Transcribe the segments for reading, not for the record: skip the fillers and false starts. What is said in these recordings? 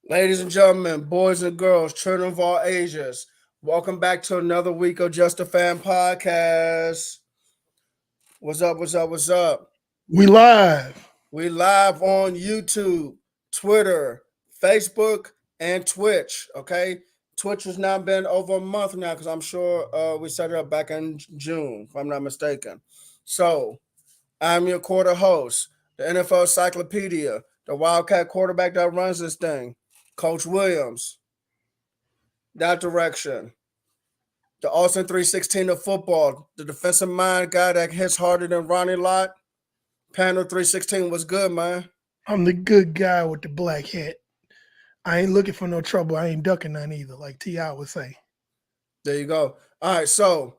Ladies and gentlemen, boys and girls, children of all ages, welcome back to another week of Just a Fan Podcast. What's up? What's up? What's up? We live. We live on YouTube, Twitter, Facebook, and Twitch. Okay, Twitch has now been over a month now because I'm sure we set it up back in June, if I'm not mistaken. So I'm your quarter host, the NFL Encyclopedia, the Wildcat quarterback that runs this thing, Coach Williams. That direction. The Austin 316 of football, the defensive mind guy that hits harder than Ronnie Lott. Panel 316 was good, man. I'm the good guy with the black hat. I ain't looking for no trouble. I ain't ducking none either, like T.I. would say. There you go. All right, so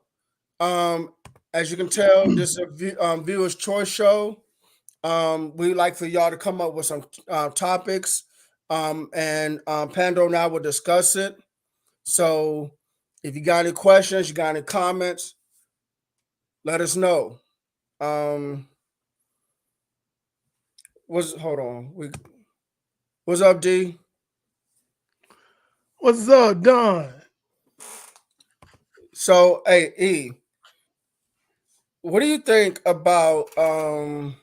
as you can tell, this is a viewer's choice show. We like for y'all to come up with some topics, and Pando and I will discuss it. So if you got any questions, you got any comments, let us know. What's up, D? What's up, Don? So, hey, E, what do you think about I'm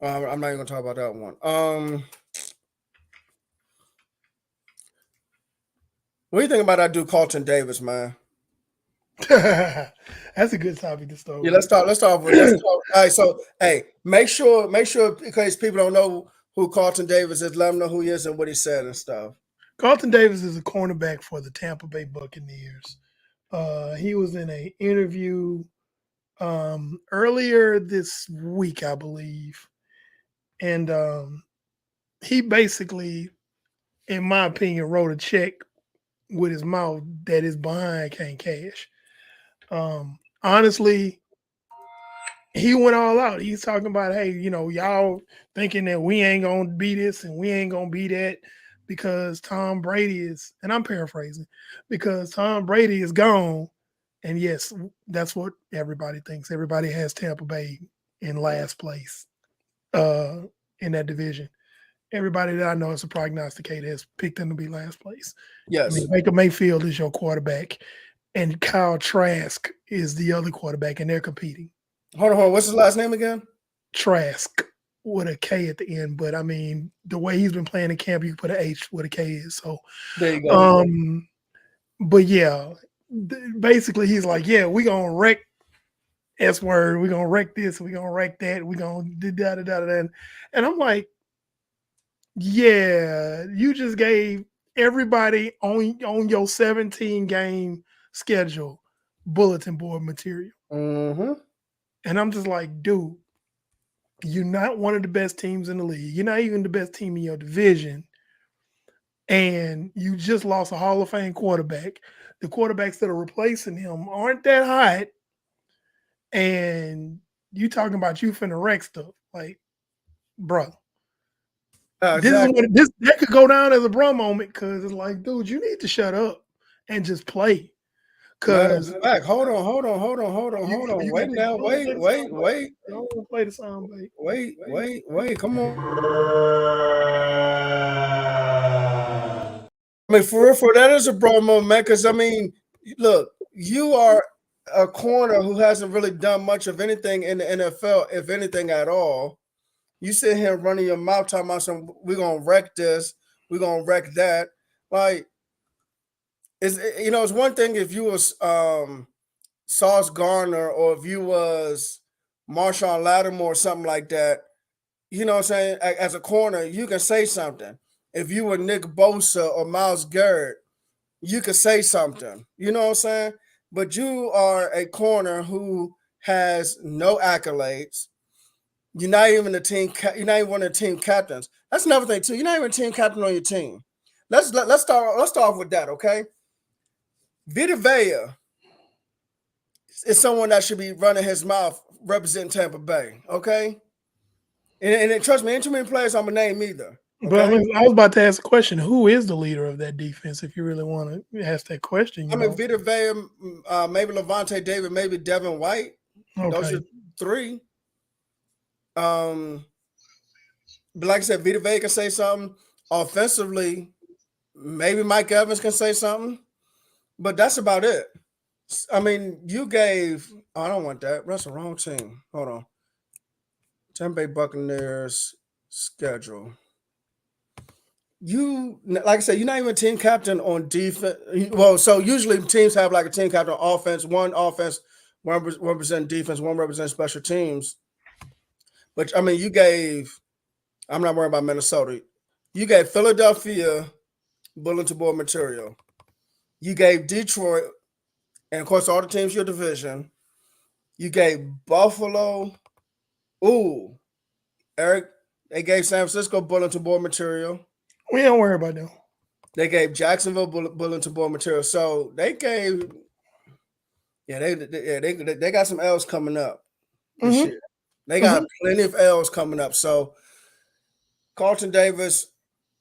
not even gonna talk about that one. What do you think about that dude Carlton Davis, man? That's a good topic to start. Yeah, let's talk. All right, so hey, make sure because people don't know who Carlton Davis is, let them know who he is and what he said and stuff. Carlton Davis is a cornerback for the Tampa Bay Buccaneers. He was in an interview earlier this week, I believe. And he basically, in my opinion, wrote a check with his mouth that his behind can't cash. Honestly, he went all out. He's talking about, hey, y'all thinking that we ain't going to be this and we ain't going to be that because Tom Brady is, and I'm paraphrasing, because Tom Brady is gone. And yes, that's what everybody thinks. Everybody has Tampa Bay in last place in that division. Everybody that I know is a prognosticator has picked them to be last place. Yes. I mean, Baker Mayfield is your quarterback, and Kyle Trask is the other quarterback, and they're competing. Hold on. What's his last name again? Trask with a K at the end. But, I mean, the way he's been playing in camp, you can put an H with a K is. So, there you go. But, yeah, basically he's like, yeah, we're going to wreck S-word. We're going to wreck this. We're going to wreck that. We're going to da-da-da-da-da. And I'm like, yeah, you just gave everybody on your 17-game schedule bulletin board material. Mm-hmm. And I'm just like, dude, you're not one of the best teams in the league. You're not even the best team in your division. And you just lost a Hall of Fame quarterback. The quarterbacks that are replacing him aren't that hot. And you talking about you finna wreck stuff. Like, bro. Exactly. That could go down as a bro moment because it's like, dude, you need to shut up and just play. Because hold on. Wait now. Wait. I don't want to play the sound bait. Wait. Come on. I mean, for real, that is a bro moment because I mean, look, you are a corner who hasn't really done much of anything in the NFL, if anything at all. You sit here running your mouth talking about we're gonna wreck this, we're gonna wreck that. Like, it's one thing if you was Sauce Gardner or if you was Marshawn Lattimore or something like that, you know what I'm saying, as a corner, you can say something. If you were Nick Bosa or Miles Garrett, you could say something. You know what I'm saying? But you are a corner who has no accolades. You're not even you're not even one of the team captains. That's another thing too. You're not even a team captain on your team. Let's start off with that, okay? Vita Vea is someone that should be running his mouth representing Tampa Bay, okay? And trust me, ain't too many players I'm gonna name either. But I Okay. mean, I was about to ask a question. Who is the leader of that defense? If you really want to ask that question, I mean, Vita Vea, maybe Levante David, maybe Devin White. Those Okay. are three. But like I said, Vita Vea can say something. Offensively, maybe Mike Evans can say something. But that's about it. I mean, you gave. Oh, I don't want that. That's the wrong team. Hold on. Tampa Bay Buccaneers schedule. You like I said, you're not even team captain on defense. Well, so usually teams have like a team captain on offense, one represent defense, one represent special teams. But I mean, you gave. I'm not worried about Minnesota. You gave Philadelphia bulletin board material. You gave Detroit, and of course, all the teams your division. You gave Buffalo. Ooh, Eric. They gave San Francisco bulletin board material. We don't worry about them. They gave Jacksonville bulletin board material. So they gave. Yeah, they got some L's coming up this Mhm. year. They got plenty of L's coming up. So Carlton Davis,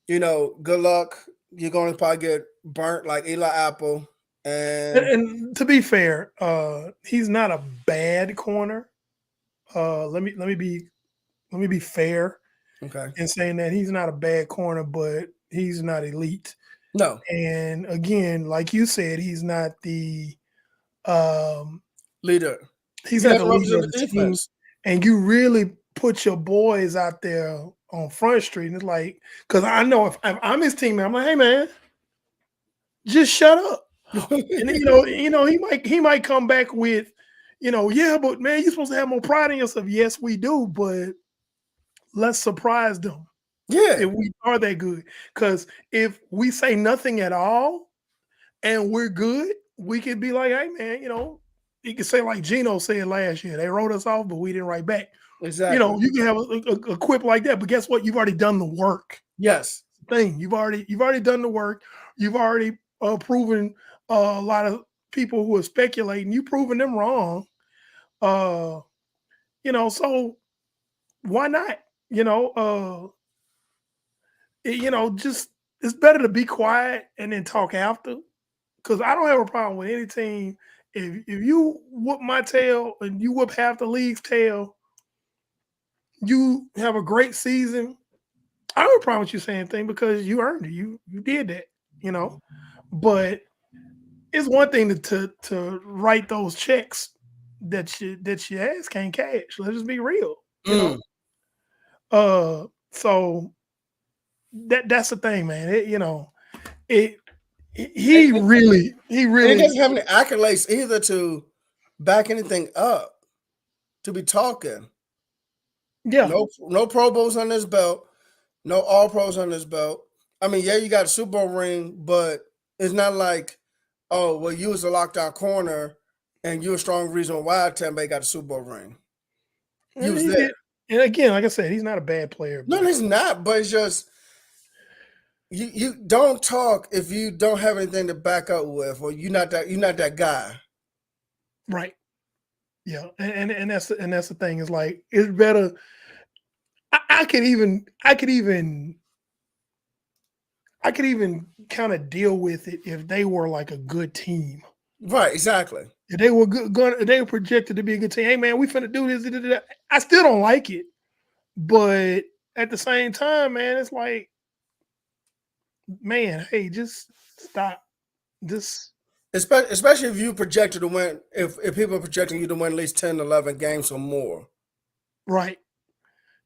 good luck. You're going to probably get burnt like Eli Apple. And to be fair, he's not a bad corner. Let me be fair Okay. in saying that he's not a bad corner, but he's not elite. No. And again, like you said, he's not the leader. He's He not the doesn't leader represent of the the team. defense. And you really put your boys out there on Front Street, and it's like, because I know if I'm his teammate, I'm like, hey man, just shut up. And he might come back with, yeah, but man, you're supposed to have more pride in yourself. Yes, we do, but let's surprise them. Yeah. If we are that good. Because if we say nothing at all and we're good, we could be like, hey man, you can say like Gino said last year, they wrote us off, but we didn't write back. Exactly. You can have a quip like that, but guess what? You've already done the work. Yes. You've already done the work. You've already proven a lot of people who are speculating. You've proven them wrong. So why not? Just it's better to be quiet and then talk after. Because I don't have a problem with any team. If you whoop my tail and you whoop half the league's tail, you have a great season. I don't promise you saying anything because you earned it. You did that, But it's one thing to write those checks that your ass can't cash. Let's just be real, So that's the thing, man. He really he doesn't have any accolades either to back anything up, to be talking. Yeah. No Pro Bowls on his belt, no All Pros on his belt. I mean, yeah, you got a Super Bowl ring, but it's not like, oh, well, you was a lockdown corner and you're a strong reason why Tampa Bay got a Super Bowl ring. You was there. And again, like I said, he's not a bad player. No, he's not, but it's just you don't talk if you don't have anything to back up with, or you're not that guy. Right. Yeah. And that's the thing. Is like it's better. I could even kind of deal with it if they were like a good team. Right, exactly. If they were they were projected to be a good team. Hey man, we finna do this. I still don't like it, but at the same time, man, it's like, man, hey, just stop. Especially if you projected to win, if people are projecting you to win at least 10, 11 games or more. Right.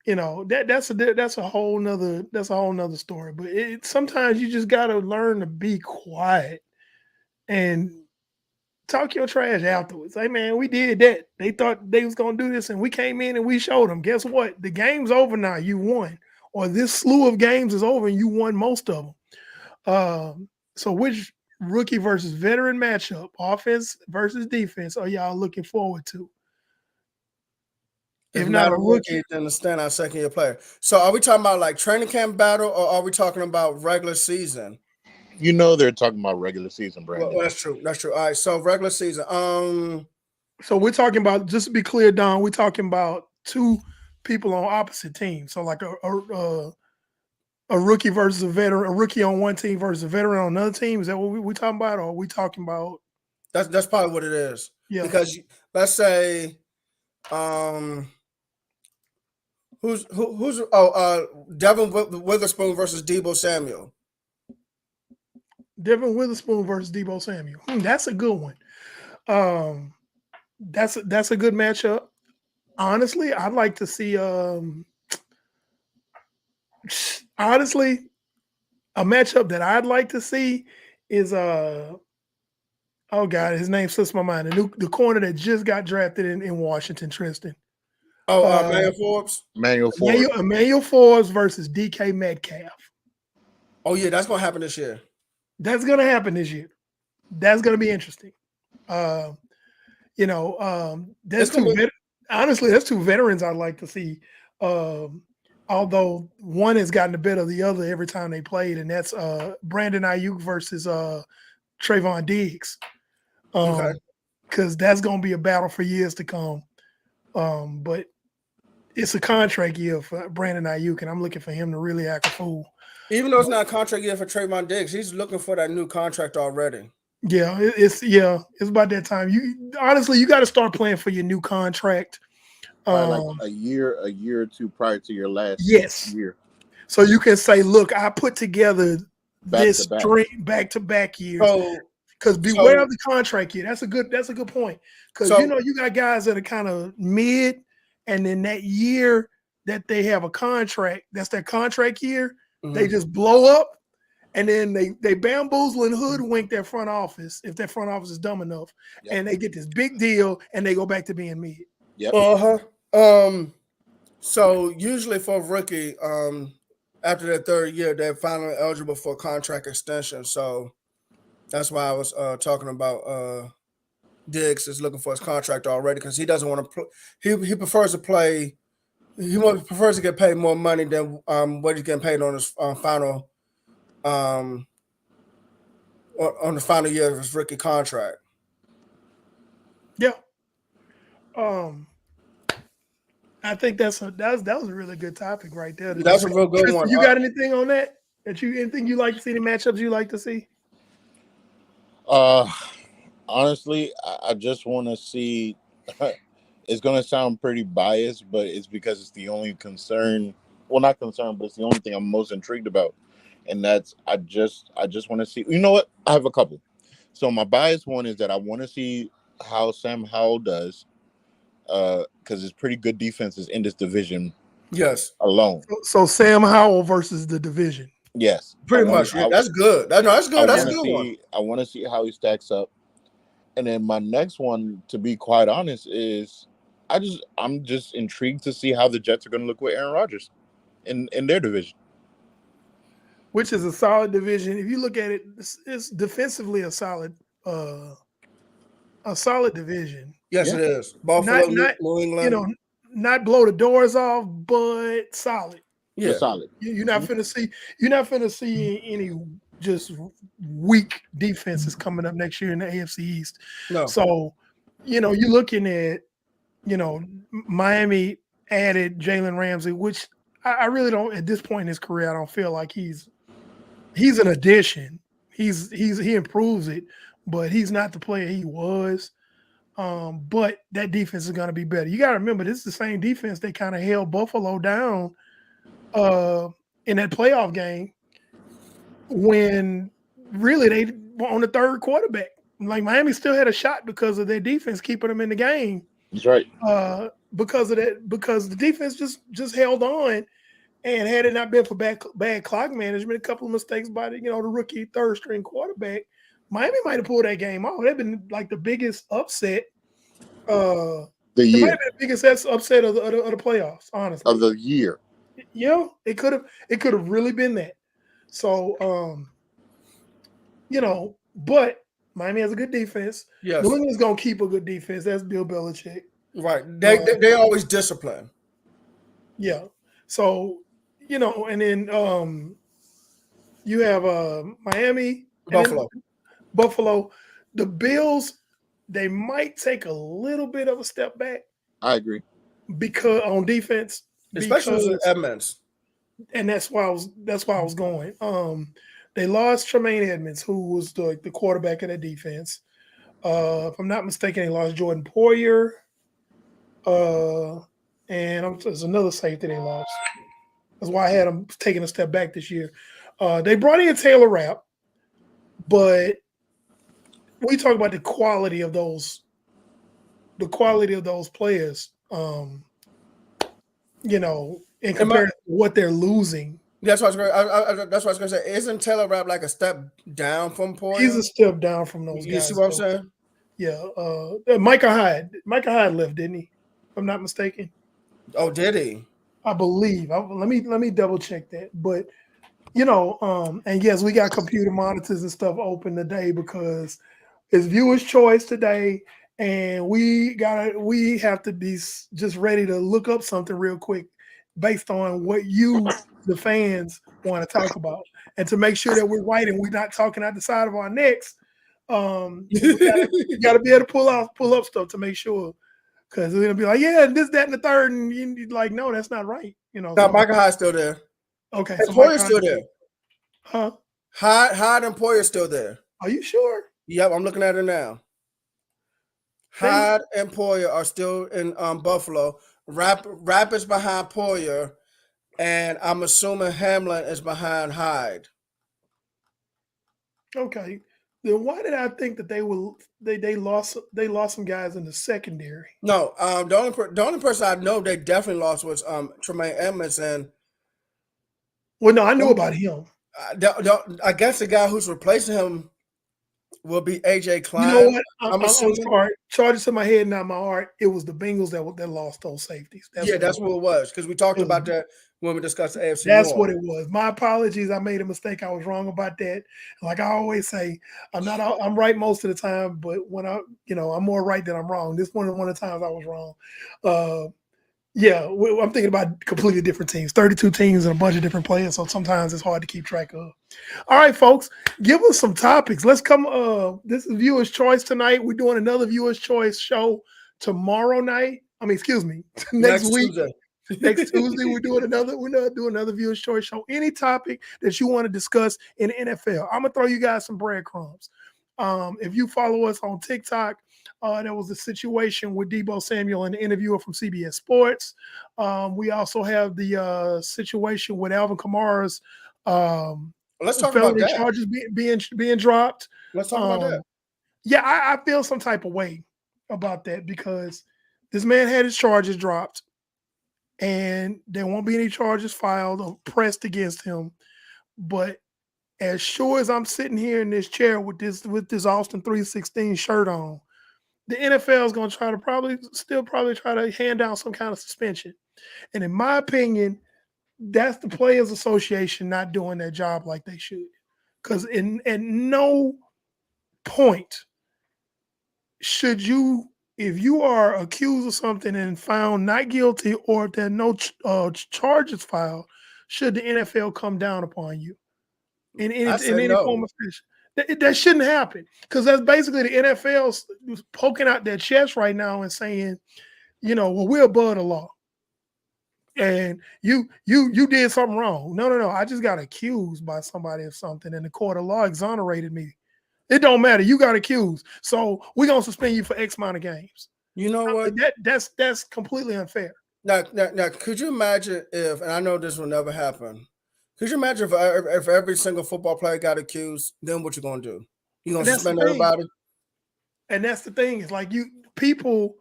That's a whole nother story. But sometimes you just gotta learn to be quiet and talk your trash afterwards. Hey man, we did that. They thought they was gonna do this, and we came in and we showed them. Guess what? The game's over now. You won, or this slew of games is over, and you won most of them. So which rookie versus veteran matchup, offense versus defense, are y'all looking forward to? If not a rookie, then the standout second year player. So are we talking about like training camp battle, or are we talking about regular season? You know they're talking about regular season, Brandon. Well, that's true. That's true. All right. So regular season. So we're talking about, just to be clear, Don, we're talking about two people on opposite teams. So like a rookie versus a veteran, a rookie on one team versus a veteran on another team. Is that what we're talking about, or are we talking about? That's probably what it is. Yeah. Because let's say, who's Devin Witherspoon versus Deebo Samuel. Devin Witherspoon versus Deebo Samuel. That's a good one. That's a good matchup. Honestly, I'd like to see. Honestly, a matchup that I'd like to see is oh god, his name slips my mind. The corner that just got drafted in Washington, Tristan. Emmanuel Forbes. Emmanuel Forbes versus DK Metcalf. Oh yeah, that's gonna happen this year. That's gonna happen this year. That's gonna be interesting. That's honestly, that's two veterans I'd like to see. Although one has gotten the better of the other every time they played, and that's Brandon Ayuk versus Trayvon Diggs. Because that's going to be a battle for years to come. But it's a contract year for Brandon Ayuk, and I'm looking for him to really act a fool. Even though it's not a contract year for Trayvon Diggs, he's looking for that new contract already. Yeah, it's about that time. You got to start playing for your new contract. Like a year or two prior to your last year. So you can say, look, I put together this string back-to-back years. Because beware of the contract year. That's a good point. Because you got guys that are kind of mid, and then that year that they have a contract, that's their contract year, they just blow up, and then they bamboozle and hoodwink their front office, if their front office is dumb enough, and they get this big deal, and they go back to being mid. Yep. So usually for a rookie, after their third year, they're finally eligible for a contract extension. So that's why I was talking about Diggs is looking for his contract already, because he doesn't want to. He prefers to play. He prefers to get paid more money than what he's getting paid on his final on the final year of his rookie contract. Yeah. I think that was a really good topic right there. That's a real good one. You got anything on that? Anything you like to see, the matchups you like to see? Honestly, I just want to see. It's going to sound pretty biased, but it's because it's the only concern. Well, not concern, but it's the only thing I'm most intrigued about, and that's I just want to see. You know what? I have a couple. So my biased one is that I want to see how Sam Howell does. Because it's pretty good defenses in this division. Yes. Alone. So Sam Howell versus the division. Yes. Pretty much. That's good. That's good. That's a good one. I want to see how he stacks up. And then my next one, to be quite honest, is I'm just intrigued to see how the Jets are going to look with Aaron Rodgers in their division. Which is a solid division. If you look at it, it's defensively a solid division. Yes, it is. Buffalo, New England. Not blow the doors off, but solid. Yeah, solid. You're not finna see any just weak defenses coming up next year in the AFC East. No. So, you're looking at, Miami added Jalen Ramsey, which I really don't, at this point in his career, I don't feel like he's an addition. He improves it, but he's not the player he was. But that defense is going to be better. You got to remember, this is the same defense that kind of held Buffalo down in that playoff game when really they were on the third quarterback. Like Miami still had a shot because of their defense keeping them in the game. That's right. Because of that, because the defense just held on, and had it not been for bad clock management, a couple of mistakes by the rookie third string quarterback, Miami might have pulled that game off. They've been like the biggest upset. The It might year have been the biggest upset of the playoffs, honestly. of the year. Yeah, it could have really been that. So but Miami has a good defense. Yes. New England's gonna keep a good defense. That's Bill Belichick. Right. They always discipline. Yeah. So, and then you have Miami, Buffalo. The Bills, they might take a little bit of a step back. I agree. Because on defense, especially with Edmonds. And that's why I was going. They lost Tremaine Edmonds, who was the quarterback of that defense. If I'm not mistaken, they lost Jordan Poyer. And there's another safety they lost. That's why I had them taking a step back this year. They brought in Taylor Rapp, but we talk about the quality of those players. In comparison to what they're losing. That's what I was going to say. Isn't Taylor Rapp like a step down from Poyer? He's a step down from those guys. You see what I'm saying? Yeah. Micah Hyde left, didn't he? If I'm not mistaken. Oh, did he? I believe. Let me double check that. But and yes, we got computer monitors and stuff open today because it's viewers' choice today, and we have to be just ready to look up something real quick based on what you, the fans, want to talk about, and to make sure that we're right and we're not talking out the side of our necks. You got to be able to pull up stuff to make sure, because we're gonna be like, yeah, this, that, and the third, and you're like, no, that's not right. No, Micah Hyde's still there. Okay, so Poyer's still there. Huh? Hyde and Poyer's still there. Are you sure? Yep, I'm looking at it now. Hyde and Poyer are still in Buffalo. Rapp is behind Poyer, and I'm assuming Hamlin is behind Hyde. Okay, then why did I think that they lost some guys in the secondary? No, the only person I know they definitely lost was Tremaine Edmonds, and well, no, I knew about him. I guess the guy who's replacing him will be AJ Klein. You know what? I'm sorry. Charges to my head, not my heart. It was the Bengals that lost those safeties. That's what it was, because we talked about that when we discussed the AFC. That's what it was. My apologies. I made a mistake. I was wrong about that. Like I always say, I'm right most of the time, but when I'm more right than I'm wrong. This one of the times I was wrong. I'm thinking about completely different teams, 32 teams and a bunch of different players. So sometimes it's hard to keep track of. All right, folks, give us some topics. Let's come. This is Viewer's Choice tonight. We're doing another Viewer's Choice show tomorrow night. Next week. Tuesday. Next Tuesday, we're doing another Viewer's Choice show. Any topic that you want to discuss in the NFL. I'm gonna throw you guys some breadcrumbs. If you follow us on TikTok, there was a situation with Deebo Samuel and the interviewer from CBS Sports. We also have the situation with Alvin Kamara's let's talk about that. Charges being dropped. Let's talk about that. Yeah, I feel some type of way about that because this man had his charges dropped, and there won't be any charges filed or pressed against him. But as sure as I'm sitting here in this chair with this Austin 316 shirt on, the NFL is going to probably try to hand down some kind of suspension. And in my opinion, that's the Players Association not doing their job like they should. Because at no point should you, if you are accused of something and found not guilty, or if there are no charges filed, should the NFL come down upon you in any form of fashion. That shouldn't happen, because that's basically the NFL poking out their chest right now and saying, well, we're above the law, and you did something wrong. No. I just got accused by somebody of something, and the court of law exonerated me. It don't matter. You got accused, so we're gonna suspend you for X amount of games. You know what? That's completely unfair. Now, could you imagine if? And I know this will never happen. Could you imagine if every single football player got accused? Then what you gonna do? You gonna suspend everybody? And that's the thing. It's like people,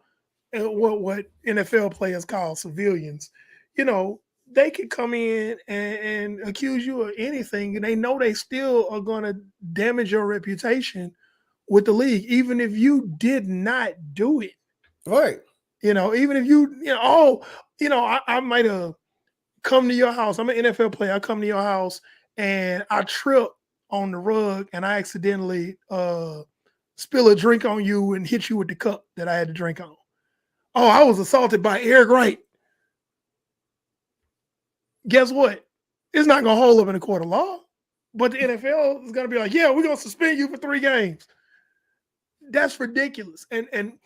what NFL players call civilians. They could come in and accuse you of anything, and they know they still are gonna damage your reputation with the league, even if you did not do it. Right. Even if I might have come to your house. I'm an NFL player. I come to your house and I trip on the rug and I accidentally spill a drink on you and hit you with the cup that I had to drink on. Oh, I was assaulted by Eric Wright. Guess what? It's not going to hold up in a court of law. But the NFL is going to be like, yeah, we're going to suspend you for 3 games. That's ridiculous. And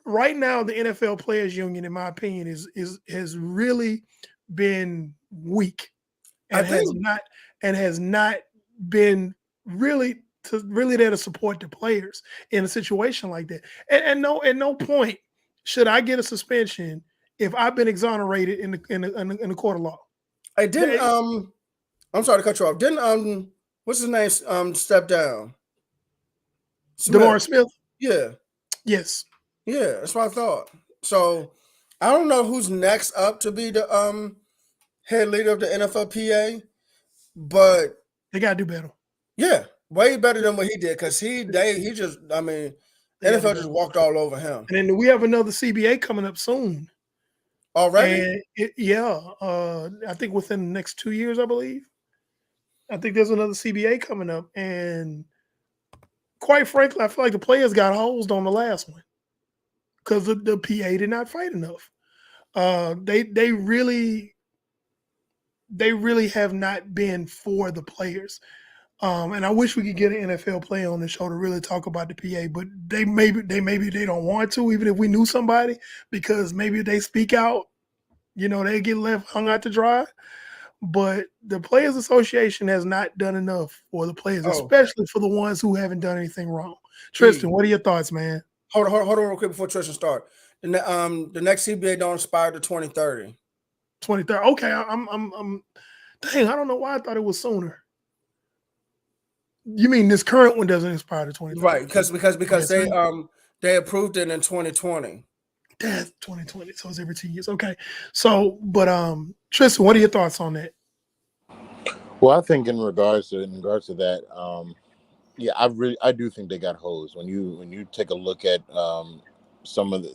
right now, the NFL Players Union, in my opinion, has really been weak and has not been really there to support the players in a situation like that. And at no point should I get a suspension if I've been exonerated in the court of law. I didn't. I'm sorry to cut you off. Didn't what's his name? Step down. DeMar Smith. Yeah. Yes. Yeah, that's what I thought. So I don't know who's next up to be the head leader of the NFLPA, but they gotta do better. Yeah, way better than what he did because NFL just walked all over him. And then we have another CBA coming up soon. Already? I think within the next 2 years, I believe. I think there's another CBA coming up, and quite frankly, I feel like the players got hosed on the last one because the PA did not fight enough. They really have not been for the players. And I wish we could get an NFL player on the show to really talk about the PA, but they maybe they don't want to, even if we knew somebody, because maybe if they speak out, they get left hung out to dry. But the Players Association has not done enough for the players, especially for the ones who haven't done anything wrong. Tristan, what are your thoughts, man? Hold on real quick before Tristan start. The next CBA don't expire to 2030. 2030. Okay, I'm dang, I don't know why I thought it was sooner. You mean this current one doesn't expire to 2020? Right, because they approved it in 2020. That's 2020, so it's every 2 years. Okay, so but Tristan, what are your thoughts on that? Well, I think in regards to that, I do think they got hosed. When you take a look at some of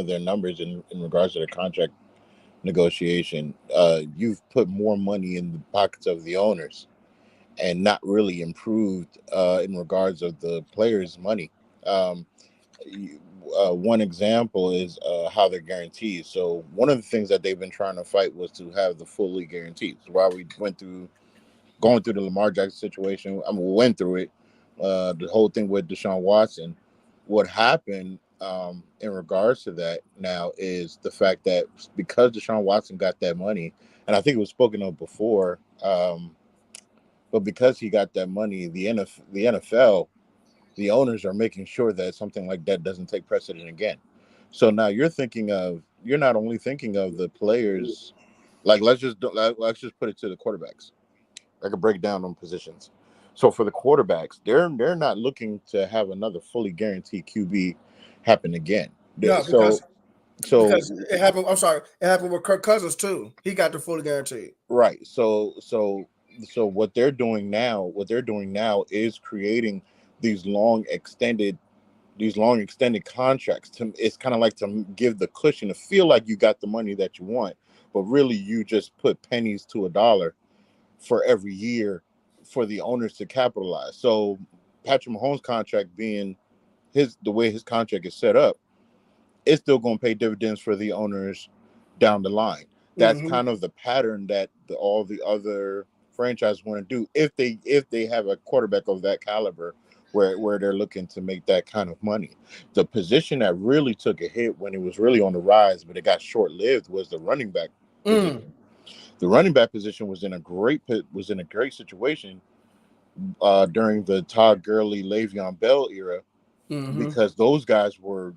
their numbers in regards to the contract negotiation, you've put more money in the pockets of the owners and not really improved in regards of the players' money. One example is how they're guaranteed. So one of the things that they've been trying to fight was to have the fully guaranteed. So while we going through the Lamar Jackson situation, we went through it, the whole thing with Deshaun Watson. What happened in regards to that now is the fact that because Deshaun Watson got that money, and I think it was spoken of before, but because he got that money, the NFL, the owners are making sure that something like that doesn't take precedent again. So now you're not only thinking of the players, like let's just put it to the quarterbacks. I could break down on positions. So for the quarterbacks, they're not looking to have another fully guaranteed QB happen again. No, because it happened. I'm sorry, it happened with Kirk Cousins too. He got the fully guaranteed. Right. So what they're doing now is creating these long extended contracts. It's kind of like to give the cushion to feel like you got the money that you want, but really you just put pennies to a dollar for every year for the owners to capitalize. So Patrick Mahomes' contract being the way his contract is set up, it's still going to pay dividends for the owners down the line. That's kind of the pattern that all the other franchises want to do if they have a quarterback of that caliber where they're looking to make that kind of money. The position that really took a hit when it was really on the rise, but it got short-lived, was the running back position. The running back position was in a great situation during the Todd Gurley, Le'Veon Bell era, because those guys were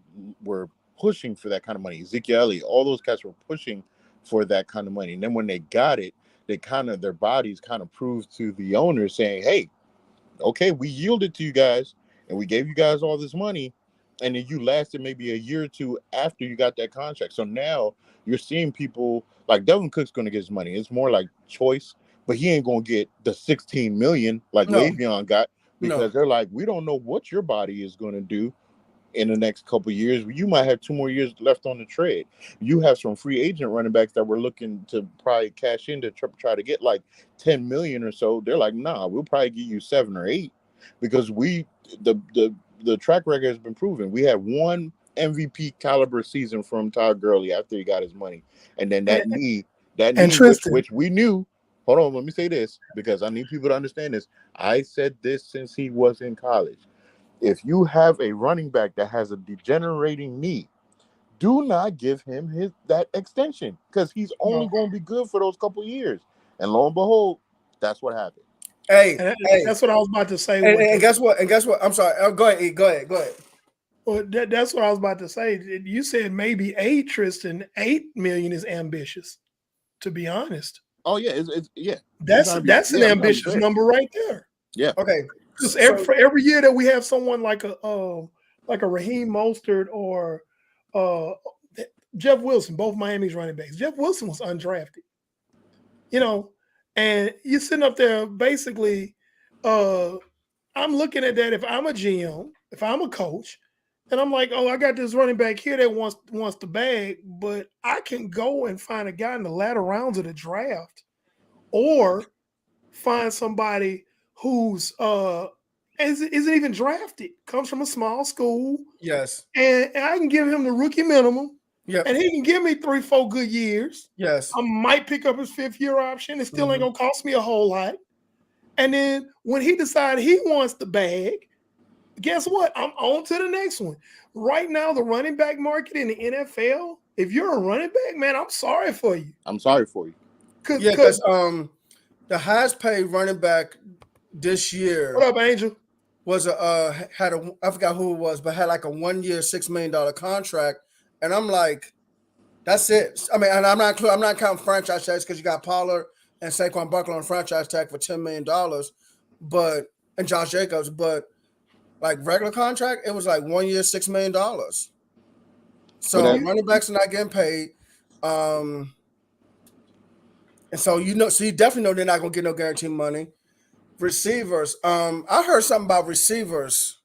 pushing for that kind of money. Ezekiel Elliott, all those guys were pushing for that kind of money. And then when they got it, their bodies kind of proved to the owners saying, hey, okay, we yielded to you guys and we gave you guys all this money, and then you lasted maybe a year or two after you got that contract. So now you're seeing people like Devin Cook's going to get his money. It's more like choice, but he ain't going to get the $16 million like Le'Veon got. because they're like, we don't know what your body is going to do in the next couple of years. You might have 2 more years left on the trade. You have some free agent running backs that we're looking to probably cash in to try to get like 10 million or so. They're like, nah, we'll probably give you 7 or 8 because the track record has been proven. We had one MVP caliber season from Todd Gurley after he got his money, and then that knee, which we knew. Hold on, let me say this because I need people to understand this. I said this since he was in college. If you have a running back that has a degenerating knee, do not give him that extension because he's only going to be good for those couple of years. And lo and behold, that's what happened. Hey, that's what I was about to say. And guess what? I'm sorry. Go ahead. Well, that's what I was about to say. You said maybe 8, Tristan. 8 million is ambitious, to be honest. Oh yeah, it's yeah. That's an ambitious number right there. Yeah. Okay. Because for every year that we have someone like a Raheem Mostert or Jeff Wilson, both Miami's running backs. Jeff Wilson was undrafted, and you're sitting up there basically. I'm looking at that if I'm a GM, if I'm a coach, and I'm like, oh, I got this running back here that wants the bag, but I can go and find a guy in the latter rounds of the draft, or find somebody who's isn't even drafted, comes from a small school. Yes. And I can give him the rookie minimum. Yeah. And he can give me 3-4 good years. Yes. I might pick up his 5th year option. It still ain't gonna cost me a whole lot. And then when he decides he wants the bag, guess what? I'm on to the next one. Right now, the running back market in the NFL, if you're a running back, man, I'm sorry for you. Because the highest paid running back this year. What up, Angel? Was I forgot who it was, but had like a 1 year, $6 million contract, and I'm like, that's it. I mean, and I'm not counting franchise tags because you got Pollard and Saquon Barkley on franchise tag for $10 million, and Josh Jacobs, but like regular contract, it was like 1 year, $6 million. So running backs are not getting paid, and so you definitely know they're not gonna get no guaranteed money. Receivers. I heard something about receivers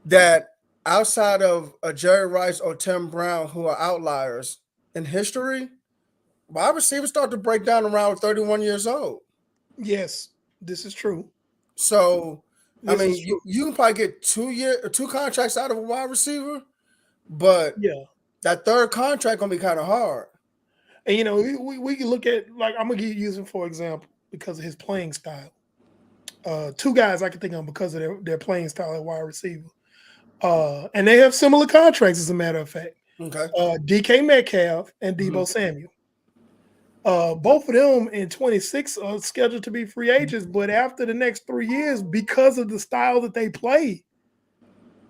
that outside of Jerry Rice or Tim Brown, who are outliers in history, wide receivers start to break down around 31 years old. Yes, this is true. So, I mean, you can probably get 2 contracts out of a wide receiver, but that third contract gonna be kind of hard. And we can look at, like, I'm gonna use him for example because of his playing style. 2 guys I can think of because of their playing style at wide receiver. And they have similar contracts, as a matter of fact. Okay. DK Metcalf and Deebo Samuel. Both of them in 26 are scheduled to be free agents, but after the next 3 years, because of the style that they play,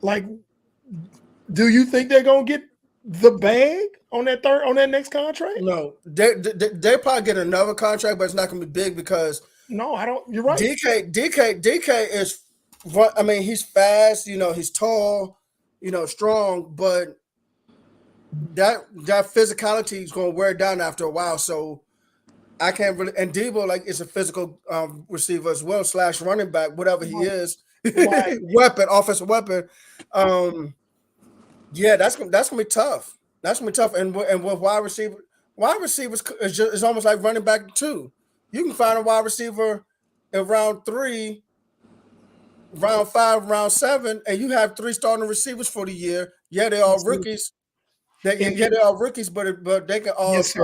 like, do you think they're gonna get the bag on that next contract? No, they probably get another contract, but it's not gonna be big because no, I don't. You're right. DK is, I mean, he's fast, he's tall, strong, but that physicality is going to wear down after a while. So I can't really. And Deebo, like, is a physical receiver as well, / running back, whatever he is, offensive weapon. Yeah, that's gonna be tough. That's gonna be tough. And with wide receivers is almost like running back too. You can find a wide receiver in round 3, round 5, round 7, and you have 3 starting receivers for the year. Yeah, they're all rookies. They're all rookies, but they can all if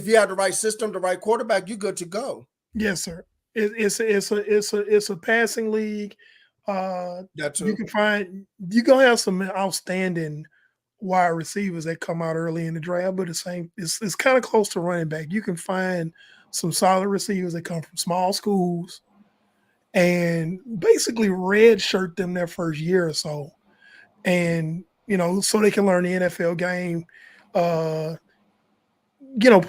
you have the right system, the right quarterback, you're good to go. Yes, sir. It's a passing league. You gonna have some outstanding wide receivers that come out early in the draft, but it's kind of close to running back. You can find some solid receivers that come from small schools and basically redshirt them their first year or so. And, so they can learn the NFL game, put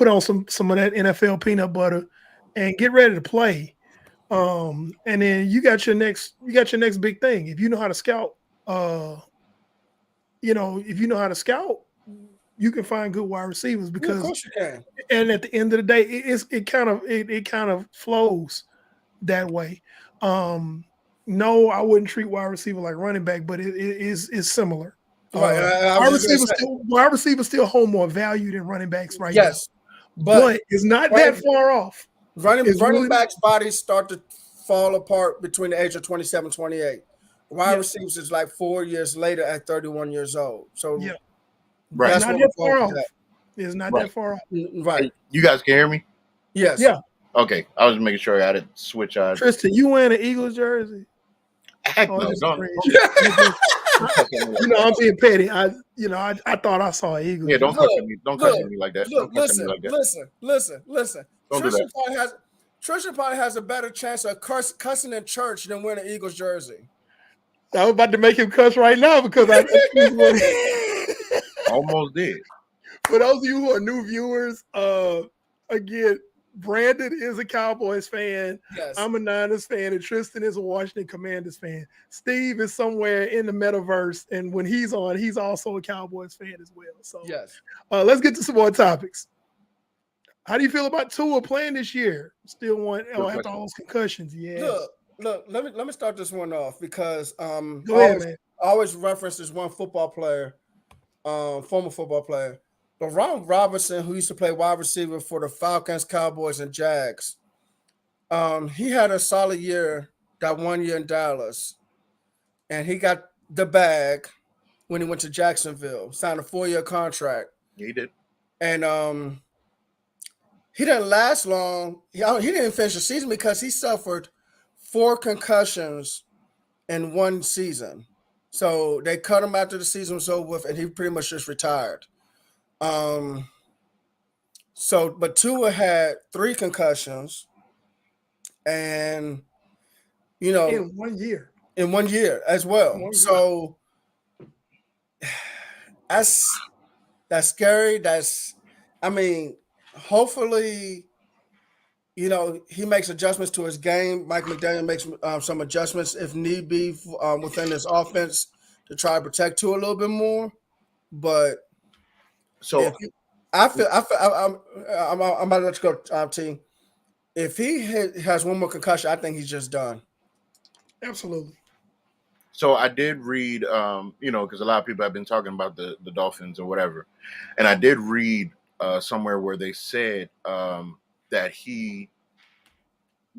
on some of that NFL peanut butter and get ready to play. And then you got your next big thing. If you know how to scout, you can find good wide receivers because, of course you can. And at the end of the day, it kind of flows that way. no, I wouldn't treat wide receiver like running back, but it is similar. Right, I was just gonna say, Wide receivers still hold more value than running backs right yes, now. But it's not that far off. Running backs' bodies start to fall apart between the age of 27, 28. Wide receivers is like 4 years later at 31 years old. So yeah, right. It's not that far off. It's not that far off. Right. You guys can hear me? Yes. Yeah. Okay. I was making sure I had to switch out. Tristan, you wearing an Eagles jersey? Heck no, don't. You know, I'm being petty. I thought I saw an Eagles. Yeah, don't cuss at me. Don't cuss at me like that. Look, listen. Don't do that. Tristan probably has a better chance of cussing in church than wearing an Eagles jersey. I was about to make him cuss right now because I almost did. For those of you who are new viewers, again, Brandon is a Cowboys fan. Yes. I'm a Niners fan, and Tristan is a Washington Commanders fan. Steve is somewhere in the metaverse, and when he's on, he's also a Cowboys fan as well. So yes, let's get to some more topics. How do you feel about Tua playing this year? Still want after all those concussions? Yeah. Look. Let me start this one off because Go ahead, man. I always reference this one football player, former football player. But Ron Robinson, who used to play wide receiver for the Falcons, Cowboys, and Jags, he had a solid year, that 1 year in Dallas. And he got the bag when he went to Jacksonville, signed a 4-year contract. He did. And he didn't last long. He didn't finish the season because he suffered 4 concussions in one season. So they cut him after the season was over with, and he pretty much just retired. But Tua had 3 concussions, and in 1 year. In 1 year as well. So that's scary. Hopefully, he makes adjustments to his game. Mike McDaniel makes some adjustments if need be within his offense to try to protect Tua a little bit more. But so I'm about to let you go, T. If he has one more concussion, I think he's just done. Absolutely. So I did read, because a lot of people have been talking about the Dolphins or whatever, and I did read somewhere where they said that he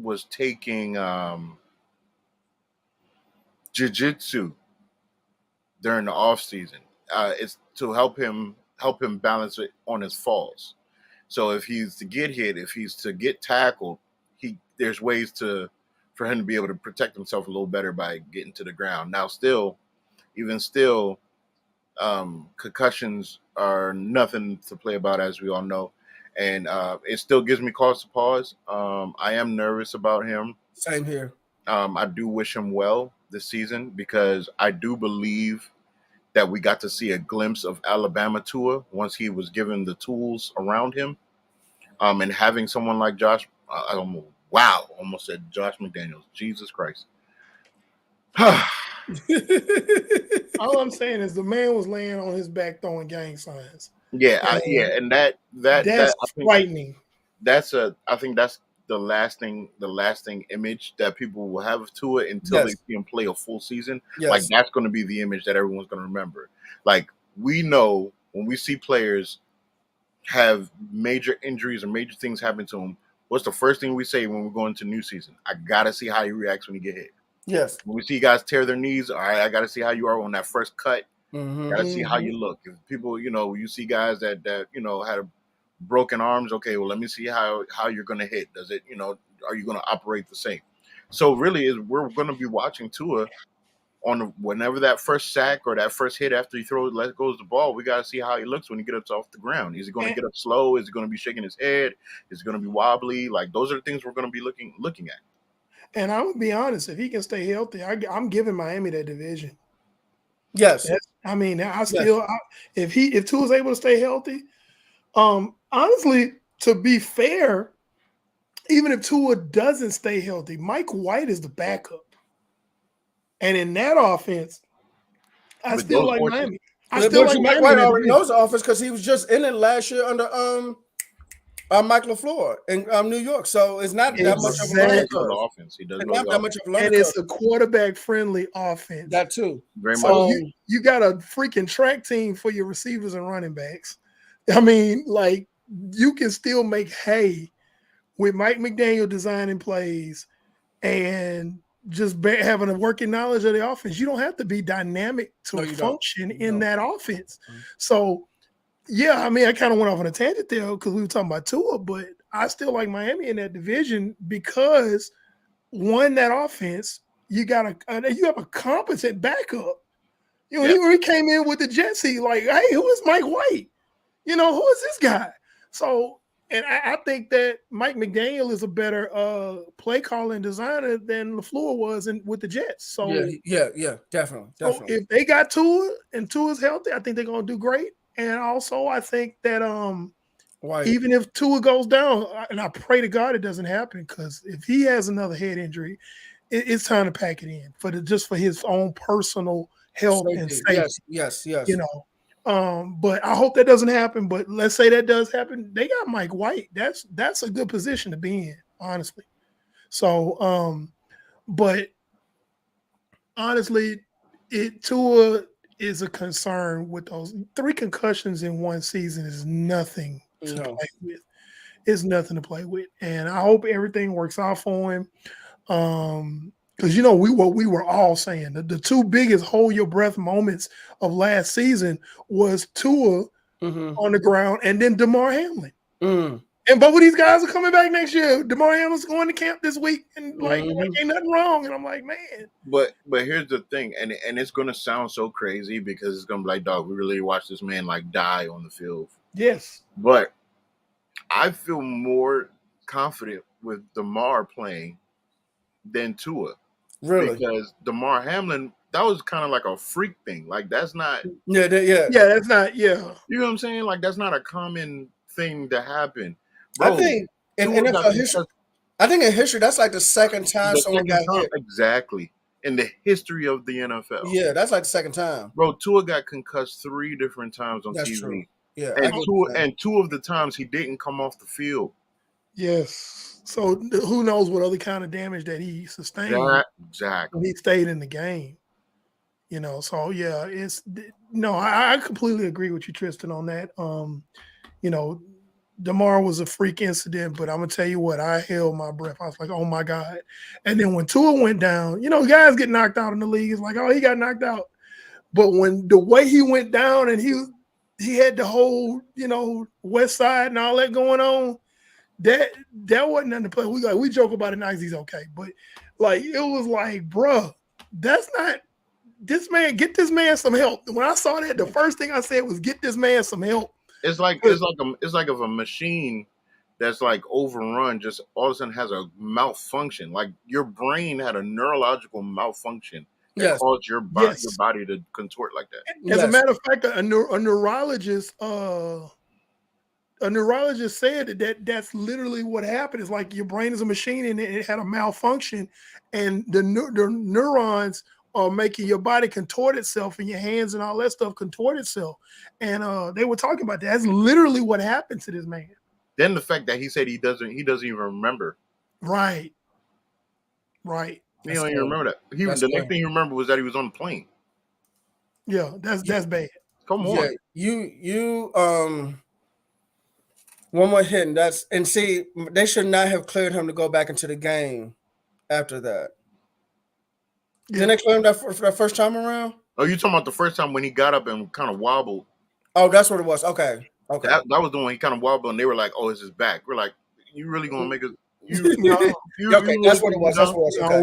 was taking jiu-jitsu during the off season. It's to help him balance it on his falls. So if he's to get hit, if he's to get tackled, there's ways for him to be able to protect himself a little better by getting to the ground. Now, even still, concussions are nothing to play about, as we all know. And it still gives me cause to pause. I am nervous about him. Same here. I do wish him well this season because I do believe that we got to see a glimpse of Alabama Tua once he was given the tools around him. And having someone like Josh, almost said Josh McDaniels. Jesus Christ. All I'm saying is the man was laying on his back throwing gang signs. Yeah, and that's frightening. I think that's the lasting image that people will have of Tua until they see him play a full season. Yes. Like that's going to be the image that everyone's going to remember. Like we know when we see players have major injuries or major things happen to them, what's the first thing we say when we're going to new season? I gotta see how he reacts when he get hit. Yes. When we see guys tear their knees, all right, I gotta see how you are on that first cut. Gotta see how you look. If people, you see guys that had broken arms, okay, well, let me see how you're gonna hit. Does it, are you gonna operate the same? So really, we're gonna be watching Tua on whenever that first sack or that first hit after he goes the ball. We gotta see how he looks when he gets off the ground. Is he gonna get up slow? Is he gonna be shaking his head? Is he gonna be wobbly? Like those are the things we're gonna be looking at. And I'm gonna be honest, if he can stay healthy, I'm giving Miami that division. Yes. If Tua's able to stay healthy, honestly, to be fair, even if Tua doesn't stay healthy, Mike White is the backup. And in that offense, I still like Miami. Mike White already knows the offense because he was just in it last year under Mike LaFleur in New York. So it's not that much of a learning Exactly. Know the curve. offense. He does It's know not the that offense. much of a learning And it's curve. a quarterback-friendly offense. That too. Very much. So Um, you got a freaking track team for your receivers and running backs. I mean, like, you can still make hay with Mike McDaniel designing plays and just having a working knowledge of the offense. You don't have to be dynamic to No, you don't. function You in don't. that offense. Mhm. So, yeah, I mean, I kind of went off on a tangent there because we were talking about Tua, but I still like Miami in that division because one, that offense, you have a competent backup. You know, Yeah. when he came in with the Jets, he like, hey, who is Mike White? You know, who is this guy? So, and I think that Mike McDaniel is a better play calling designer than LaFleur was with the Jets. So, yeah, definitely. if they got Tua and Tua's healthy, I think they're gonna do great. And also, I think that White. even if Tua goes down, and I pray to God it doesn't happen, because if he has another head injury, it's time to pack it in just for his own personal health and safety. Yes. You know, but I hope that doesn't happen. But let's say that does happen. They got Mike White. That's a good position to be in, honestly. So, but honestly, Tua is a concern with those 3 concussions in one season is nothing to No. play with. It's nothing to play with, and I hope everything works out for him. Because we were all saying the 2 biggest hold your breath moments of last season was Tua on the ground and then DeMar Hamlin. And both of these guys are coming back next year. DeMar Hamlin's going to camp this week, and like ain't nothing wrong. And I'm like, man. But here's the thing, and it's gonna sound so crazy because it's gonna be like, dog, we really watched this man like die on the field. Yes. But I feel more confident with DeMar playing than Tua. Really? Because DeMar Hamlin, that was kind of like a freak thing. Like that's not Yeah. That's not, yeah. You know what I'm saying? Like that's not a common thing to happen. I think in NFL history, in history, that's like the second time someone got hit. Exactly. In the history of the NFL. Yeah, that's like the second time. Bro, Tua got concussed 3 different times on That's TV. true. Yeah. And 2 of the times he didn't come off the field. Yes. So who knows what other kind of damage that he sustained Exactly. when he stayed in the game. You know, so yeah, I completely agree with you, Tristan, on that. You know, DeMar was a freak incident, but I'm gonna tell you what, I held my breath. I was like, oh my God. And then when Tua went down, you know, guys get knocked out in the league. It's like, oh, he got knocked out. But when the way he went down and he had the whole, you know, West Side and all that going on, that wasn't nothing to play. We joke about it now, he's okay. But like it was like, bruh, that's not this man, get this man some help. When I saw that, the first thing I said was get this man some help. It's like if a machine that's like overrun just all of a sudden has a malfunction. Like your brain had a neurological malfunction that caused your body to contort like that. As a matter of fact, a neurologist said that's literally what happened. It's like your brain is a machine and it had a malfunction, and the neurons are making your body contort itself, and your hands and all that stuff contort itself. And they were talking about that. That's literally what happened to this man. Then the fact that he said he doesn't even remember. Right. He don't even remember that. The next thing he remembered was that he was on the plane. Yeah, that's bad. Come on. You one more hit, and see, they should not have cleared him to go back into the game after that. Didn't they clear him that first time around? Oh, you talking about the first time when he got up and kind of wobbled? Oh, that's what it was. Okay. That was the one he kind of wobbled, and they were like, "Oh, it's his back." We're like, "You really gonna make us?" Okay, that's what it was. That's what it was. Okay.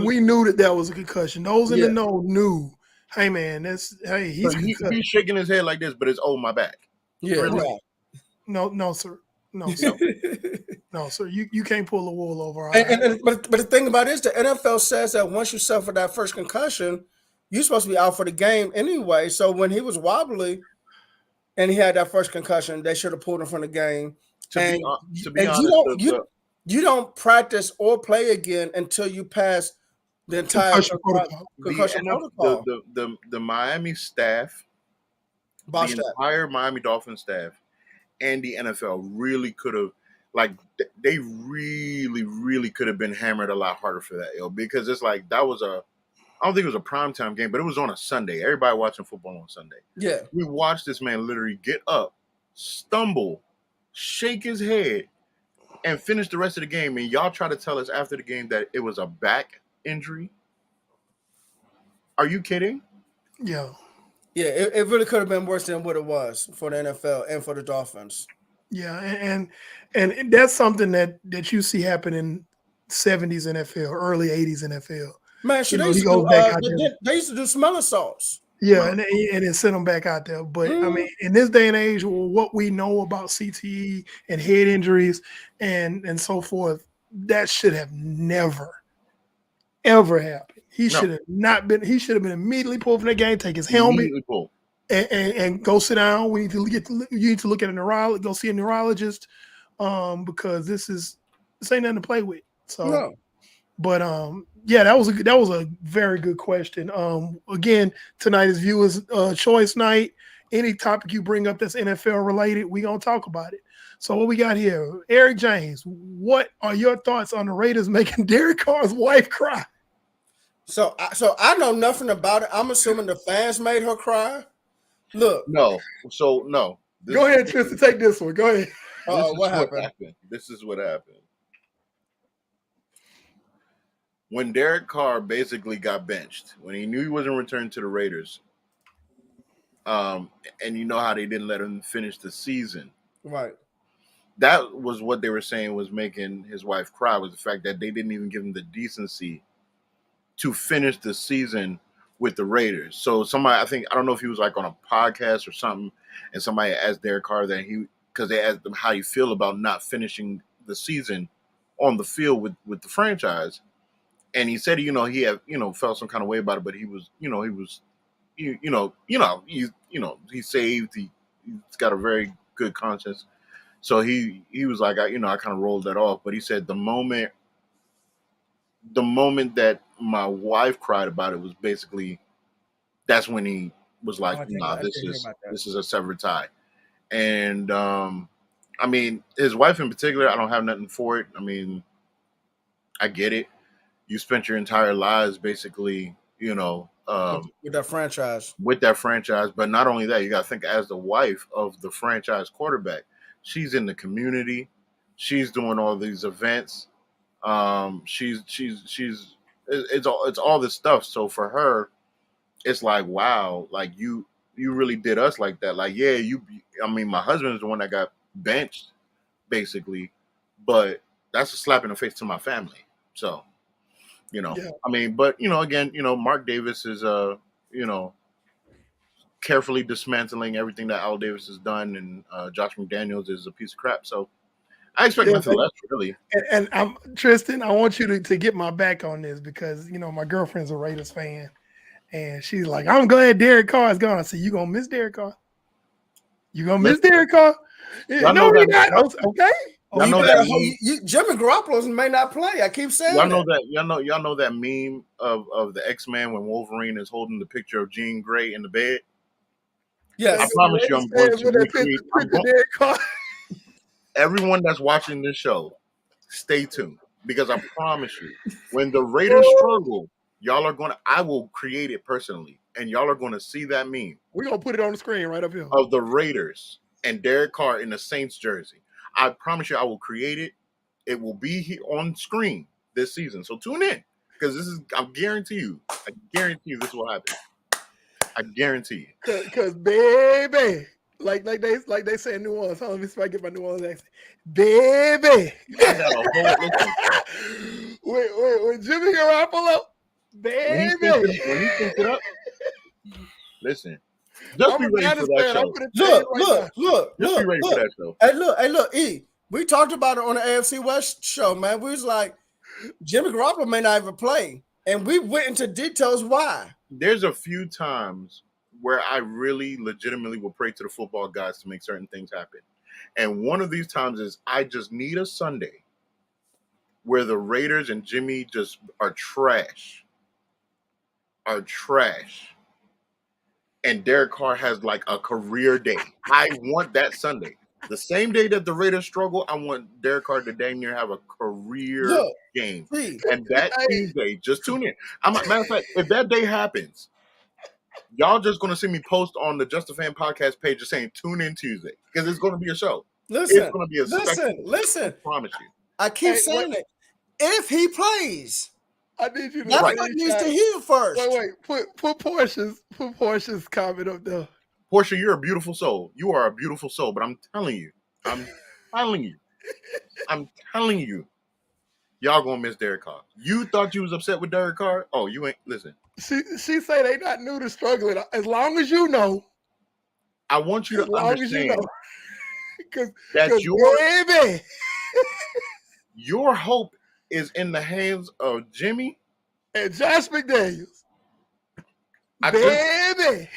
We knew that was a concussion. Those in the know knew. Hey man, he's shaking his head like this, but it's my back. Yeah. Really? No, sir. No, sir. No, sir. You can't pull the wool over our but the thing about it is the NFL says that once you suffer that first concussion, you're supposed to be out for the game anyway. So when he was wobbly and he had that first concussion, they should have pulled him from the game. To be honest, you don't practice or play again until you pass the entire concussion protocol. The Miami staff, entire Miami Dolphins staff, and the NFL really could have Like they really could have been hammered a lot harder for that, because it's like that was I don't think it was a primetime game, but it was on a Sunday. Everybody watching football on Sunday. Yeah. We watched this man literally get up, stumble, shake his head, and finish the rest of the game. And y'all try to tell us after the game that it was a back injury? Are you kidding? Yeah. Yeah, it really could have been worse than what it was for the NFL and for the Dolphins. Yeah, and that's something that you see happen in 70s NFL, early 80s NFL. Man, shit, You they know, he used to goes do back out there. they used to do smelling salts. Yeah, and then send them back out there. But I mean, in this day and age, what we know about CTE and head injuries and so forth, that should have never, ever happened. He should have not been. He should have been immediately pulled from the game, take his helmet, and go sit down. We need to you need to look at a neurologist. Go see a neurologist, because this ain't nothing to play with. So. No. But yeah, that was a very good question. Again, tonight is viewers' choice night. Any topic you bring up that's NFL related, we gonna talk about it. So what we got here, Eric James. What are your thoughts on the Raiders making Derek Carr's wife cry? So I know nothing about it. I'm assuming the fans made her cry. Look, no. Go ahead, Tristan. Take this one. Go ahead. What happened? This is what happened. When Derek Carr basically got benched, when he knew he wasn't returning to the Raiders, and you know how they didn't let him finish the season, right? That was what they were saying was making his wife cry, was the fact that they didn't even give him the decency to finish the season with the Raiders. So somebody, I don't know if he was like on a podcast or something, and somebody asked Derek Carr because they asked him how you feel about not finishing the season on the field with the franchise. And he said, he had, felt some kind of way about it, but he was, he's saved. He's got a very good conscience. So he was like, I kind of rolled that off. But he said the moment that my wife cried about it was basically, that's when he was like, nah, this is a severed tie. And, I mean, his wife in particular, I don't have nothing for it. I mean, I get it. You spent your entire lives basically, with that franchise. With that franchise. But not only that, you got to think as the wife of the franchise quarterback. She's in the community. She's doing all these events. It's all this stuff. So for her, it's like, wow, like you really did us like that. Like, yeah, my husband is the one that got benched, basically. But that's a slap in the face to my family. So. I mean, but again, Mark Davis is carefully dismantling everything that Al Davis has done, and Josh McDaniels is a piece of crap. So I expect nothing less, really. And Tristan, I want you to get my back on this because my girlfriend's a Raiders fan, and she's like, "I'm glad Derek Carr is gone." I said, "You gonna miss Derek Carr? You gonna miss Derek Carr?" No, we're not. Okay. Jimmy Garoppolo may not play. I keep saying y'all know that. Y'all know that meme of the X-Men when Wolverine is holding the picture of Jean Grey in the bed. Yes, I promise you, I'm going to recreate. Everyone that's watching this show, stay tuned because I promise you, when the Raiders struggle, I will create it personally, and y'all are going to see that meme. We're gonna put it on the screen right up here of the Raiders and Derek Carr in the Saints jersey. I promise you, I will create it. It will be here on screen this season. So tune in because I guarantee you, this will happen. I guarantee you. Because baby, like they say in New Orleans. Let me see if I get my New Orleans accent. Baby. I got a whole with Jimmy Garoppolo, baby. When he thinks it up, listen. Just be ready for that show. Look. Just be ready for that show. Hey, look, E. We talked about it on the AFC West show, man. We was like, Jimmy Garoppolo may not even play. And we went into details why. There's a few times where I really legitimately will pray to the football guys to make certain things happen. And one of these times is I just need a Sunday where the Raiders and Jimmy just are trash. And Derek Carr has like a career day. I want that Sunday. The same day that the Raiders struggle, I want Derek Carr to dang near have a career Look, game. see, And that Hey. Tuesday, just tune in. Matter of fact, if that day happens, y'all just gonna see me post on the Just a Fan podcast page just saying tune in Tuesday because it's gonna be a show. listen, It's gonna be a spectacle. I listen. promise you. I keep Hey, saying it. If he plays, I need you to that's Right. what needs to hear first. Wait. Put Portia's comment up there. Portia, you're a beautiful soul. You are a beautiful soul, but I'm telling you, y'all gonna miss Derek Carr. You thought you was upset with Derek Carr? Oh, you ain't. Listen, She say they not new to struggling. As long as you know. I want you As to long as you understand know. Because that baby, your hope is in the hands of Jimmy. and Josh McDaniels. I Baby.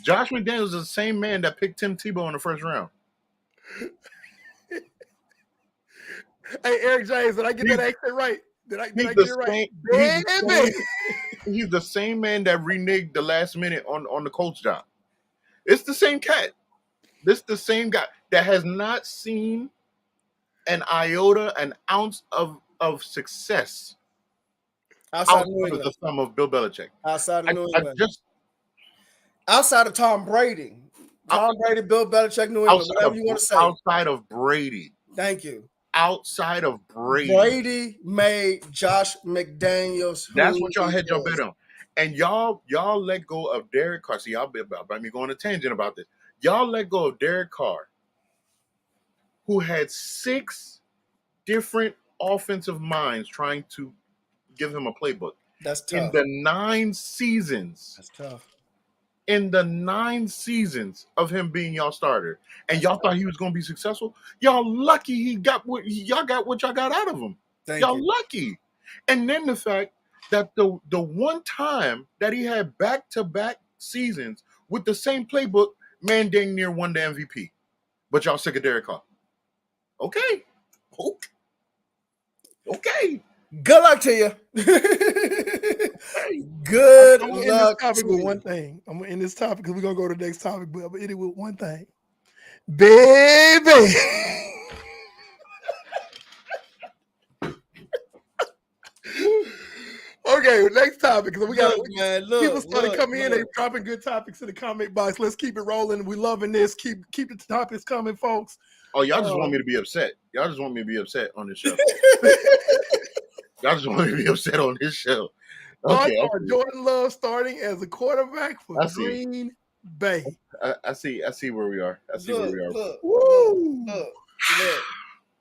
Josh McDaniels is the same man that picked Tim Tebow in the first round. Hey, Eric James, did I get that accent right? Did I get it right? Baby. He's the same man that reneged the last minute on the coach job. It's the same cat. This the same guy that has not seen an ounce of success Outside of outside New of the England. thumb of Bill Belichick. Outside of New I England. just Outside of Tom Brady. Tom Brady, Bill Belichick, New England, whatever you want to say. outside of Brady. Thank you. Outside of Brady. Brady made Josh McDaniels. That's what y'all had your bet on. And y'all let go of Derek Carr. See, y'all be about me going on a tangent about this. Y'all let go of Derek Carr, who had 6 different offensive minds trying to give him a playbook. That's In tough. the 9 seasons. That's tough. In the 9 seasons of him being y'all starter, and y'all thought he was going to be successful, y'all lucky y'all got what y'all got out of him. Thank Y'all you. lucky. And then the fact that the one time that he had back-to-back seasons with the same playbook, man dang near won the MVP. But y'all sick of Derek Carr. Okay. Good luck to you. Hey. Good I'm gonna end this luck topic to with you. one thing. I'm gonna end this topic because we're gonna go to the next topic, but I'm gonna end it with one thing. Baby. Okay, next topic. Because we got Look, man, look. people started look, coming in. They look. dropping good topics in the comment box. Let's keep it rolling. We loving this. Keep the topics coming, folks. Oh, y'all just want me to be upset. Y'all just want me to be upset on this show. Y'all just want me to be upset on this show. Okay. Are Jordan Love starting as a quarterback for I see. Green Bay? I see where we are. I see where we are. Look.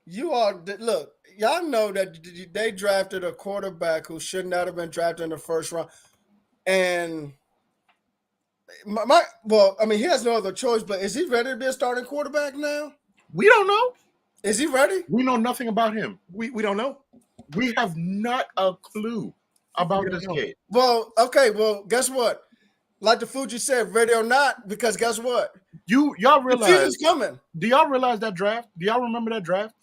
You all look. Y'all know that they drafted a quarterback who should not have been drafted in the first round, and I mean, he has no other choice. But is he ready to be a starting quarterback now? We don't know. Is he ready? We know nothing about him. We don't know. We have not a clue about this kid. Well, okay. Well, guess what? Like the Fuji said, ready or not, because guess what? Y'all The realize? season's coming. Do y'all realize that draft? Do y'all remember that draft?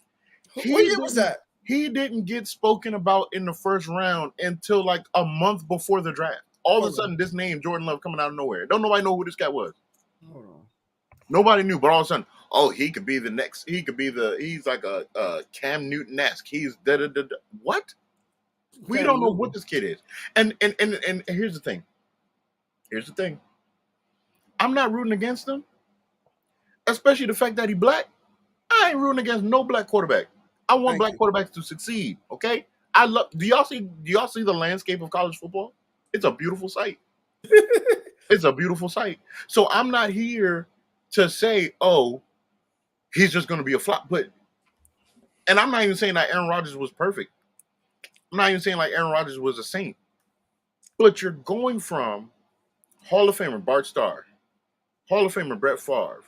What year was that? He didn't get spoken about in the first round until like a month before the draft. All of a sudden, this name, Jordan Love, coming out of nowhere. Don't nobody know who this guy was. Hold on. Nobody knew, but all of a sudden, oh, he could be the next. He's like a Cam Newton-esque. He's da-da-da-da. What? We don't know what this kid is. And here's the thing. Here's the thing. I'm not rooting against him, especially the fact that he's black. I ain't rooting against no black quarterback. I want black quarterbacks to succeed. Okay. Do y'all see the landscape of college football? It's a beautiful sight. It's a beautiful sight. So I'm not here to say, oh, he's just going to be a flop. And I'm not even saying that Aaron Rodgers was perfect. I'm not even saying like Aaron Rodgers was a saint. But you're going from Hall of Famer Bart Starr, Hall of Famer Brett Favre,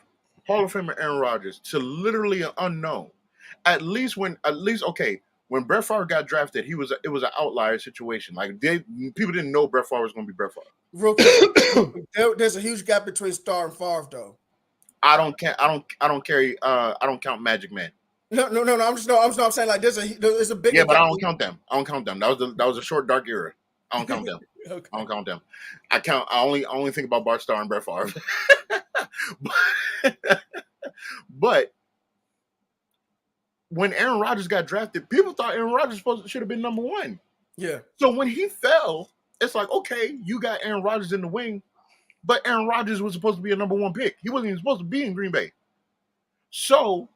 Hall of Famer Aaron Rodgers to literally an unknown. At least when Brett Favre got drafted, it was an outlier situation. Like people didn't know Brett Favre was going to be Brett Favre. Real quick, there's a huge gap between Starr and Favre, though. I don't count Magic Man. No. I'm just saying like there's a big. Yeah, but I don't count them. That was a short dark era. I don't count them. Okay. I don't count them. I only think about Bart Starr and Brett Favre. But when Aaron Rodgers got drafted, people thought Aaron Rodgers should have been number one. Yeah. So when he fell, it's like, okay, you got Aaron Rodgers in the wing, but Aaron Rodgers was supposed to be a number one pick. He wasn't even supposed to be in Green Bay. So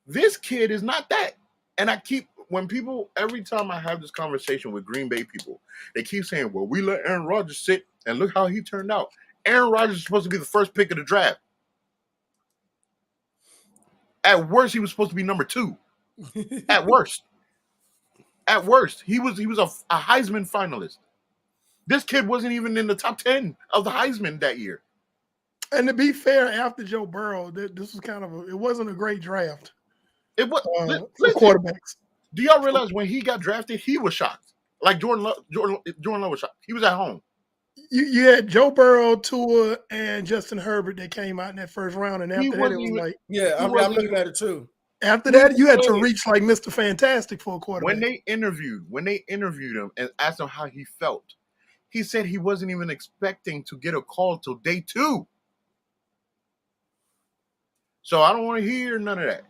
this kid is not that. And every time I have this conversation with Green Bay people, they keep saying, well, we let Aaron Rodgers sit and look how he turned out. Aaron Rodgers is supposed to be the first pick of the draft. At worst, he was supposed to be number 2. At worst. At worst. He was a Heisman finalist. This kid wasn't even in the top 10 of the Heisman that year. And to be fair, after Joe Burrow, this was kind of it wasn't a great draft. It was for quarterbacks. Do y'all realize when he got drafted, he was shocked? Like Jordan Love was shocked. He was at home. You had Joe Burrow, Tua, and Justin Herbert that came out in that first round, and after that, it was like, yeah, I'm looking at it too. After that, you had to reach like Mr. Fantastic for a quarterback. When they interviewed him and asked him how he felt, he said he wasn't even expecting to get a call till day 2. So I don't want to hear none of that.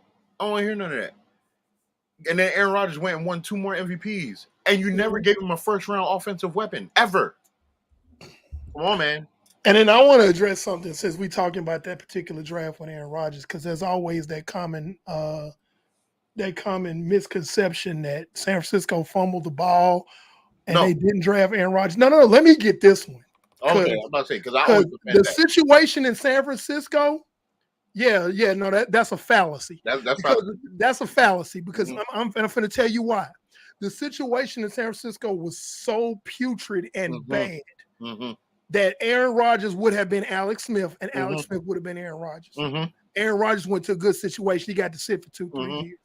And then Aaron Rodgers went and won 2 more MVPs, and you never gave him a first-round offensive weapon ever. Come on, man. And then I want to address something since we're talking about that particular draft with Aaron Rodgers, because there's always that common misconception that San Francisco fumbled the ball and they didn't draft Aaron Rodgers. No. Let me get this one. Okay, I'm about to say, because I always the situation in San Francisco, that's a fallacy. That's a fallacy because I'm going to tell you why. The situation in San Francisco was so putrid and bad that Aaron Rodgers would have been Alex Smith, and Alex Smith would have been Aaron Rodgers. Aaron Rodgers went to a good situation. He got to sit for 2-3 years.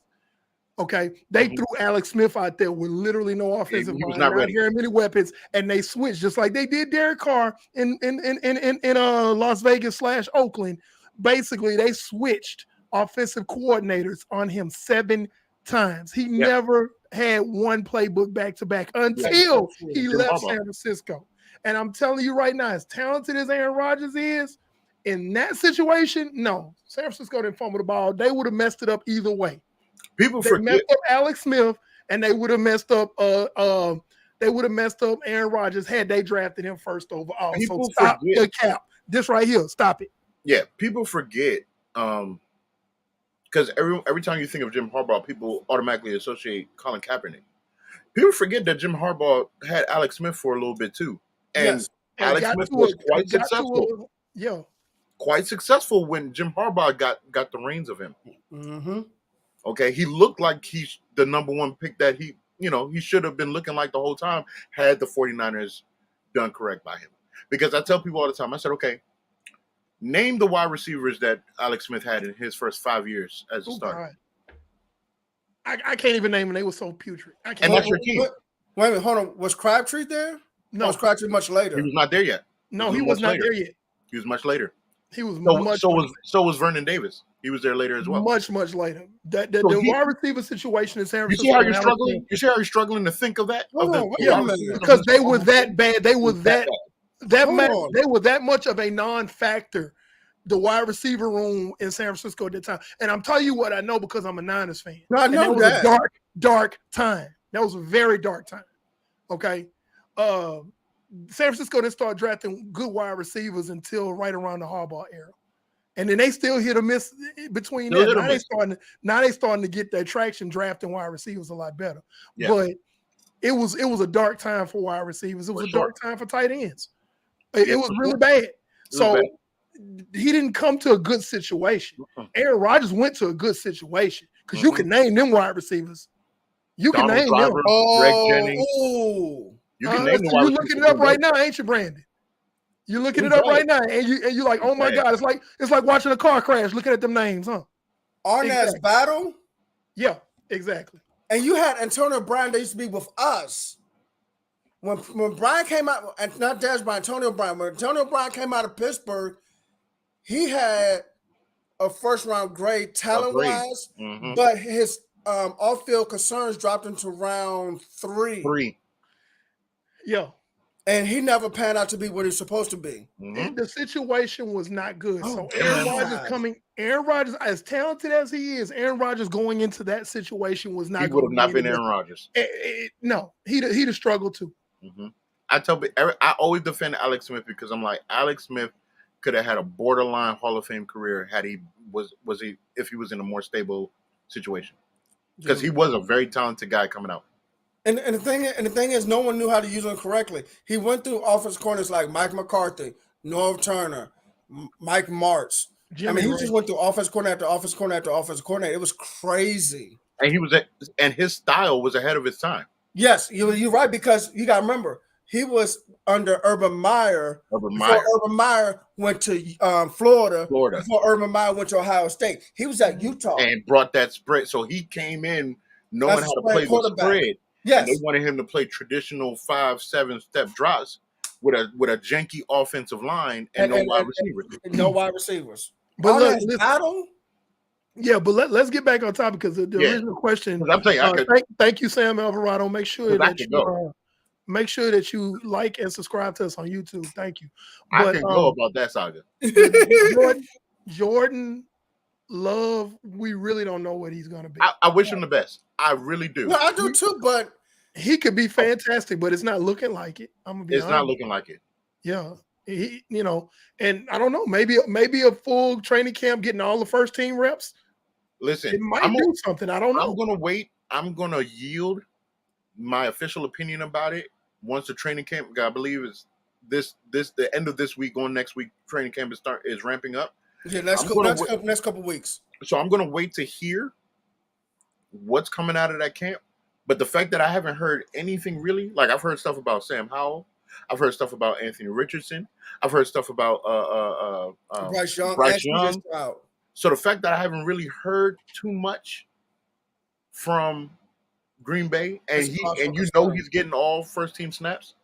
Okay, they threw Alex Smith out there with literally no offensive line, not very many weapons, and they switched just like they did Derek Carr in Las Vegas / Oakland. Basically, they switched offensive coordinators on him 7 times. He never had one playbook back to back until he left San Francisco. And I'm telling you right now, as talented as Aaron Rodgers is, in that situation, no, San Francisco didn't fumble the ball. They would have messed it up either way. People forget messed up Alex Smith, and they would have messed up. Aaron Rodgers had they drafted him first overall. So stop the cap. This right here, stop it. Yeah, people forget because every time you think of Jim Harbaugh, people automatically associate Colin Kaepernick. People forget that Jim Harbaugh had Alex Smith for a little bit too, and Alex Smith was quite successful. Quite successful when Jim Harbaugh got the reins of him. Okay, he looked like he's the number 1 pick that he should have been looking like the whole time had the 49ers done correct by him. Because I tell people all the time, I said, okay, name the wide receivers that Alex Smith had in his first 5 years as a starter. I can't even name them. They were so putrid. And that's your team. Wait a minute, hold on. Was Crabtree there? No, was Crabtree much later? He was not there yet. No, he was not there yet. He was much later. He was so was Vernon Davis. He was there later as well. Much later. The wide receiver situation in San Francisco. You see how you're struggling? You see how you're struggling to think of that? Because they were that bad. They were they were that much of a non-factor. The wide receiver room in San Francisco at the time. And I'm telling you what I know because I'm a Niners fan. No, I know that. Was a dark time. That was a very dark time. Okay. San Francisco didn't start drafting good wide receivers until right around the Harbaugh era. And then they still hit or miss between that. Now they starting to get their traction drafting wide receivers a lot better. Yeah. But it was a dark time for wide receivers. It was a dark time for tight ends. It was really bad. He didn't come to a good situation. Aaron Rodgers went to a good situation because you can name them wide receivers. You can name them. Greg Jennings. You can name them. You're looking it up right now, ain't you, Brandon? You're looking it up right now, and you're like, oh my God, it's like watching a car crash, looking at them names, huh? Arnaz Battle? Yeah, exactly. And you had Antonio Brown that used to be with us. When Brian came out, and not Dez Bryant, Antonio Brown, when Antonio Brown came out of Pittsburgh, he had a first-round grade talent-wise, but his off-field concerns dropped into round 3. Yeah. and he never panned out to be what he's supposed to be. The situation was not good. So Aaron Rodgers, as talented as he is, Aaron Rodgers going into that situation was not. He would have not been Aaron Rodgers. No, he'd have struggled too. I always defend Alex Smith because I'm like, Alex Smith could have had a borderline Hall of Fame career had he if he was in a more stable situation, because he was a very talented guy coming out. And the thing is, no one knew how to use him correctly. He went through offense corners like Mike McCarthy, Norv Turner, Mike Martz. He just went through offense coordinator after offense coordinator after offense coordinator. It was crazy. And his style was ahead of his time. Yes, you're right, because you got to remember, he was under Urban Meyer before Urban Meyer went to Florida. Before Urban Meyer went to Ohio State. He was at Utah. And brought that spread. So he came in knowing how to play the spread. Yes. And they wanted him to play traditional 5-7 step drops with a janky offensive line and no wide receivers. No wide receivers. But let's get back on topic, because the original question. I'm saying, thank you, Sam Alvarado. Make sure that you like and subscribe to us on YouTube. Thank you. I can go about that saga. Jordan Love, we really don't know what he's going to be. I wish him the best. I really do. No, I do too, but he could be fantastic, but it's not looking like it. I'm gonna be honest. It's not looking like it. Yeah. And I don't know, maybe a full training camp, getting all the first team reps. Listen, it might do something. I don't know. I'm gonna wait. I'm gonna yield my official opinion about it once the training camp, I believe, is the end of this week, going next week. Training camp is ramping up. Yeah, next couple weeks. So I'm gonna wait to hear what's coming out of that camp. But the fact that I haven't heard anything really, like I've heard stuff about Sam Howell, I've heard stuff about Anthony Richardson, I've heard stuff about Bryce Young. So the fact that I haven't really heard too much from Green Bay, and he's getting all first team snaps,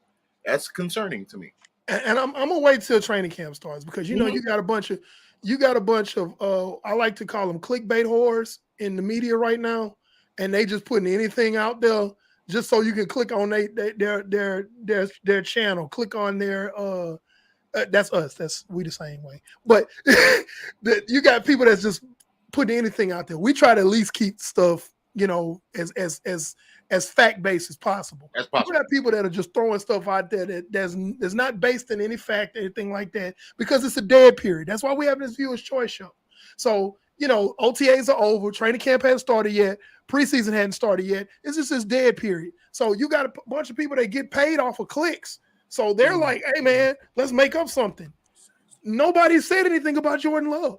that's concerning to me. And I'm gonna wait till training camp starts, because you got a bunch of I like to call them clickbait whores in the media right now, and they just putting anything out there just so you can click on their channel, click on their that's us. That's we the same way. But you got people that's just putting anything out there. We try to at least keep stuff, as fact based as possible. We got people that are just throwing stuff out there that's not based in any fact, anything like that, because it's a dead period. That's why we have this Viewers Choice show. So OTAs are over, training camp hasn't started yet, preseason hadn't started yet. It's just this dead period. So you got a bunch of people that get paid off of clicks. So they're like, hey man, let's make up something. Nobody said anything about Jordan Love,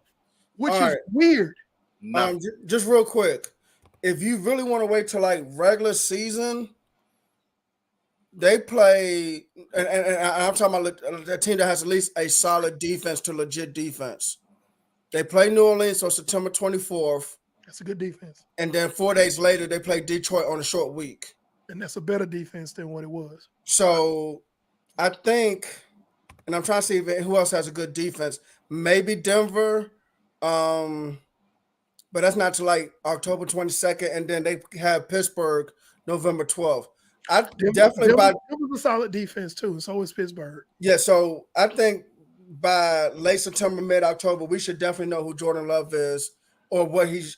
which is weird. No. Just real quick, if you really want to wait till like regular season, they play, and I'm talking about a team that has at least a solid defense to legit defense. They play New Orleans on September 24th. That's a good defense. And then 4 days later, they play Detroit on a short week. And that's a better defense than what it was. So I think, and I'm trying to see who else has a good defense. Maybe Denver, but that's not till like October 22nd, and then they have Pittsburgh November 12th. Denver's a solid defense too. So is Pittsburgh. Yeah, so I think by late September, mid-October, we should definitely know who Jordan Love is, or what his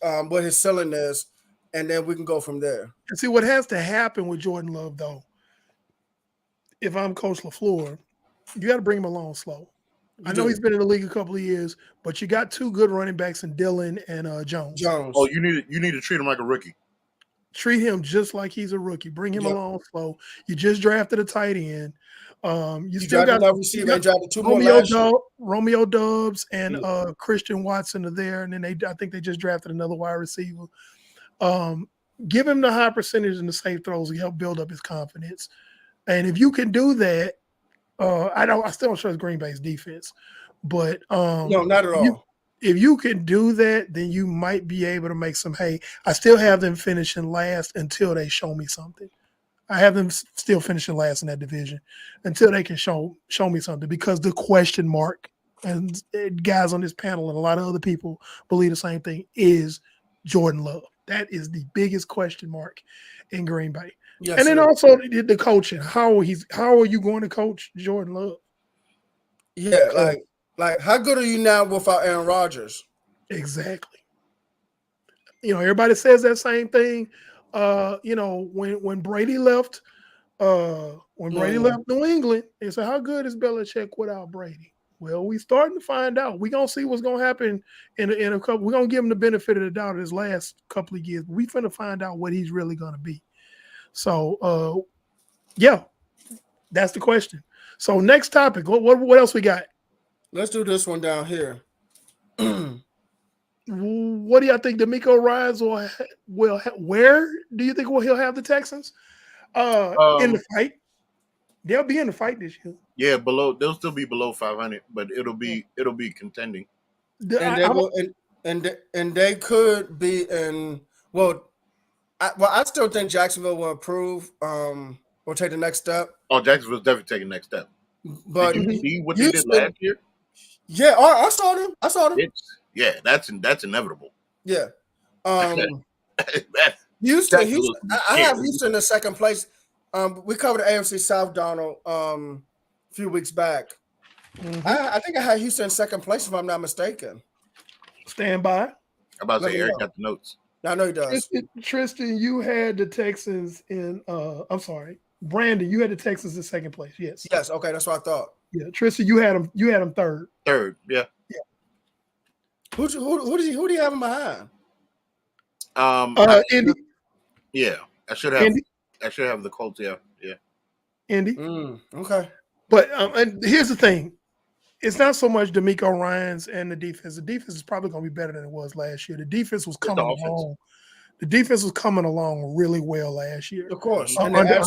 ceiling is, and then we can go from there. And see, what has to happen with Jordan Love, though, if I'm Coach LaFleur, you got to bring him along slow. I know he's been in the league a couple of years, but you got two good running backs in Dillon and Jones. Oh, you need to treat him like a rookie. Treat him just like he's a rookie. Bring him along slow. You just drafted a tight end. You still got two more Romeo Doubs and Christian Watson are there, and then I think they just drafted another wide receiver. Give him the high percentage and the safe throws to help build up his confidence. And if you can do that, I still don't trust Green Bay's defense, but no, not at all. If you can do that, then you might be able to make some hay. I still have them finishing last until they show me something. I have them still finishing last in that division until they can show me something, because the question mark, and guys on this panel and a lot of other people believe the same thing, is Jordan Love. That is the biggest question mark in Green Bay. Yes, and then also the coaching. How are you going to coach Jordan Love? Yeah, like how good are you now without Aaron Rodgers? Exactly. Everybody says that same thing. When Brady left, left New England, they said, "How good is Belichick without Brady?" Well, we starting to find out. We're gonna see what's gonna happen in a couple. We're gonna give him the benefit of the doubt of his last couple of years. We finna find out what he's really gonna be. So, yeah, that's the question. So, next topic. What else we got? Let's do this one down here. What do y'all think DeMeco Ryans will? Where do you think he'll have the Texans? In the fight, they'll be in the fight this year. Yeah, they'll still be below 500, but it'll be contending. And they could be in. I still think Jacksonville will improve. Will take the next step. Oh, Jacksonville's definitely taking the next step. But did you see what they did last year? Yeah, I saw them. That's inevitable. Yeah. Houston. I have Houston in second place. We covered the AFC South, Donald, a few weeks back. Mm-hmm. I think I had Houston in second place, if I'm not mistaken. Stand by. I'm about to say Eric got the notes. I know he does. Tristan, you had the Texans in. I'm sorry, Brandon, you had the Texans in second place. Yes. Yes. Okay, that's what I thought. Yeah, Tristan, you had them third. Third. Yeah. Who do you have him behind? Indy. Yeah, I should have. Indy? I should have the Colts. Yeah. Indy. Okay. But and here's the thing. It's not so much DeMeco Ryans and the defense. The defense is probably going to be better than it was last year. The defense was coming along. The defense was coming along really well last year. Of course. Under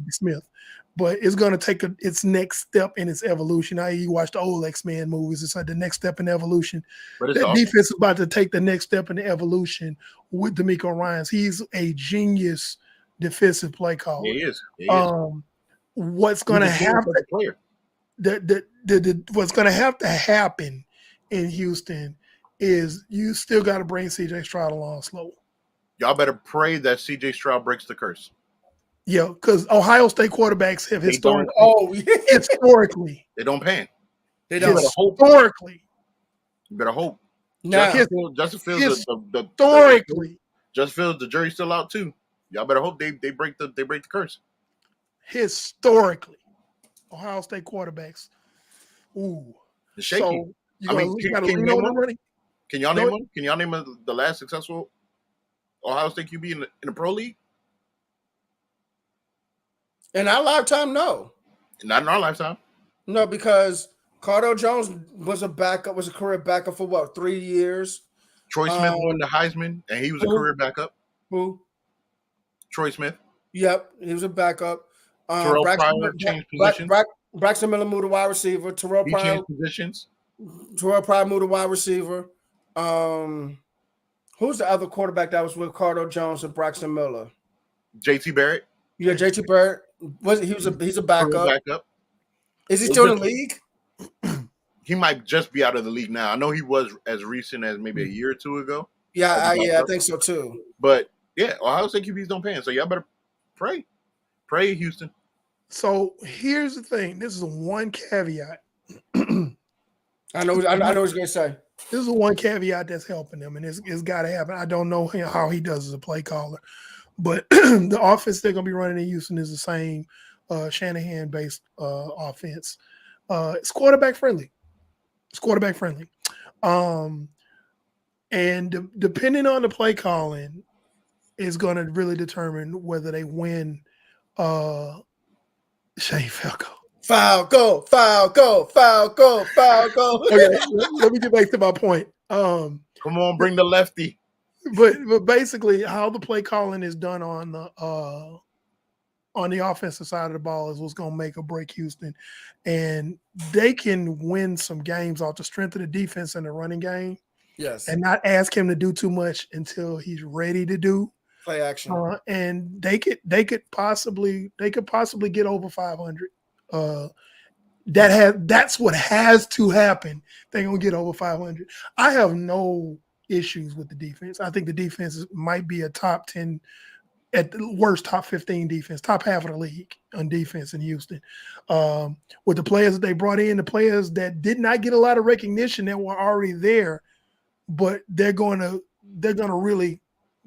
Smith. But it's going to take its next step in its evolution. You watch the old X-Men movies. It's like the next step in evolution. That defense is about to take the next step in the evolution with DeMeco Ryans. He's a genius defensive play caller. He is. What's going to happen? What's going to have to happen in Houston is you still got to bring CJ Stroud along slow. Y'all better pray that CJ Stroud breaks the curse. Yeah, because Ohio State quarterbacks have historically they don't pan. They don't. Historically. You better hope. Now, Justin Fields historically. Justin Fields, the jury's still out too. Y'all better hope they break the curse. Historically. Ohio State quarterbacks. Ooh. The shaky. So can y'all name one? Can y'all name the last successful Ohio State QB in the pro league? In our lifetime, no. Not in our lifetime. No, because Cardale Jones was a career backup for 3 years. Troy Smith won the Heisman, and he was a career backup. Who? Troy Smith. Yep, he was a backup. Terrell Pryor changed positions. Braxton Miller moved to wide receiver. Terrell Pryor changed positions. Terrell Pryor moved to wide receiver. Who's the other quarterback that was with Cardale Jones and Braxton Miller? JT Barrett. Yeah, JT Barrett. He's a backup. Is he still in the league? He might just be out of the league now. I know he was as recent as maybe a year or two ago. Yeah, I think so too. But yeah, Ohio State QBs don't pan, so y'all better pray. Pray, Houston. So here's the thing. This is one caveat. I know what you're gonna say. This is one caveat that's helping them, and it's got to happen. I don't know how he does as a play caller, but the offense they're gonna be running in Houston is the same Shanahan-based offense. It's quarterback friendly. And depending on the play calling, is going to really determine whether they win. Shane Falco. Falco. Okay, let me get back to my point. Come on, bring the lefty. But basically, how the play calling is done on the offensive side of the ball is what's going to make or break Houston, and they can win some games off the strength of the defense and the running game. Yes, and not ask him to do too much until he's ready to do play action. And they could possibly get over 500. That's what has to happen. They're gonna get over 500. I have no issues with the defense. I think the defense might be a top 10, at the worst, top 15 defense, top half of the league on defense in Houston. With the players that they brought in, the players that did not get a lot of recognition that were already there, but they're gonna really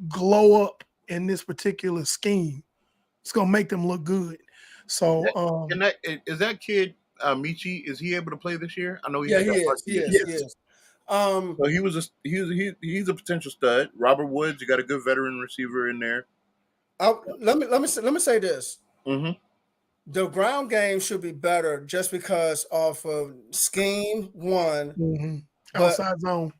glow up in this particular scheme. It's gonna make them look good. So is that kid Michi? Is he able to play this year? I know he is. So he's a potential stud. Robert Woods, you got a good veteran receiver in there. Let me say this. Mm-hmm. The ground game should be better just because of scheme one, outside zone,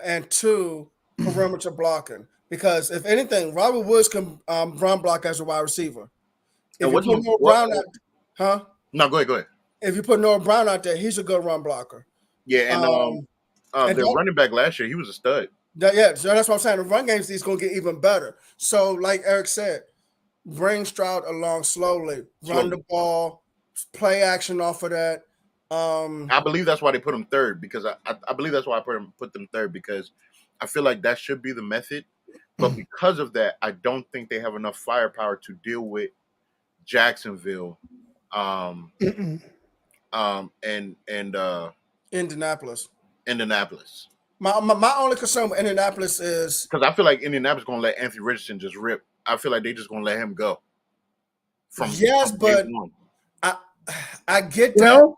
and two, perimeter blocking. Because if anything, Robert Woods can run block as a wide receiver. If you put Noah Brown out, No, go ahead. If you put Noah Brown out there, he's a good run blocker. Yeah, and the running back last year, he was a stud. So that's what I'm saying. The run game is going to get even better. So, like Eric said, bring Stroud along slowly, run the ball, play action off of that. I believe that's why they put him third, because I believe that's why I put them third, because I feel like that should be the method. But because of that, I don't think they have enough firepower to deal with Jacksonville, and Indianapolis. My only concern with Indianapolis is because I feel like Indianapolis is going to let Anthony Richardson just rip. I feel like they're just going to let him go. But I get that. Well,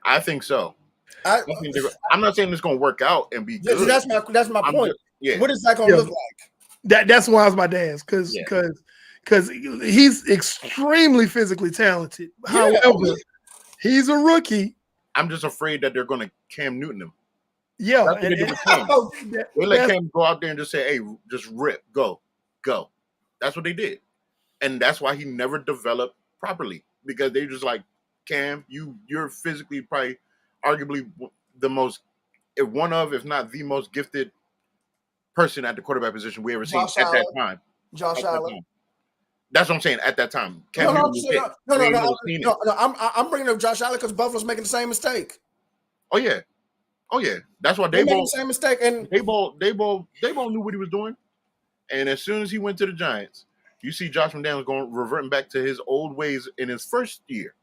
I think so. I'm not saying it's going to work out and be good. That's my point. What is that going to look like? That's why I was about to ask, because he's extremely physically talented. However, he's a rookie. I'm just afraid that they're going to Cam Newton him. Yeah, they let Cam go out there and just say, "Hey, just rip, go." That's what they did, and that's why he never developed properly, because they just like, Cam, you're physically probably, arguably the most, if not the most gifted person at the quarterback position we ever seen at that time. Josh Allen. That's what I'm saying. At that time, I'm bringing up Josh Allen because Buffalo's making the same mistake. Oh yeah. That's why they made the same mistake, and Daboll knew what he was doing. And as soon as he went to the Giants, you see Josh McDaniels reverting back to his old ways in his first year,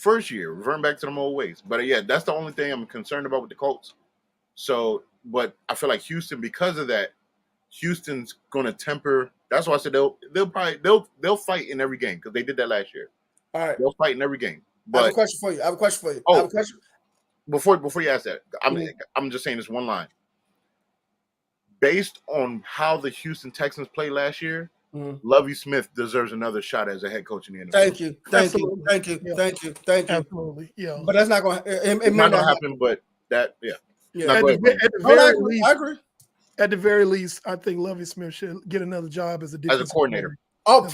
reverting back to them old ways. But that's the only thing I'm concerned about with the Colts. So, but I feel like Houston, because of that, Houston's going to temper. That's why I said they'll fight in every game, because they did that last year. All right, they'll fight in every game. But I have a question for you. Oh, before you ask that, I'm just saying this one line. Based on how the Houston Texans played last year, Lovie Smith deserves another shot as a head coach in the NFL. Thank you. Absolutely, yeah. But that's not going. It's not going to happen. But that, yeah. At the very least, I think Lovie Smith should get another job as a coordinator. I'll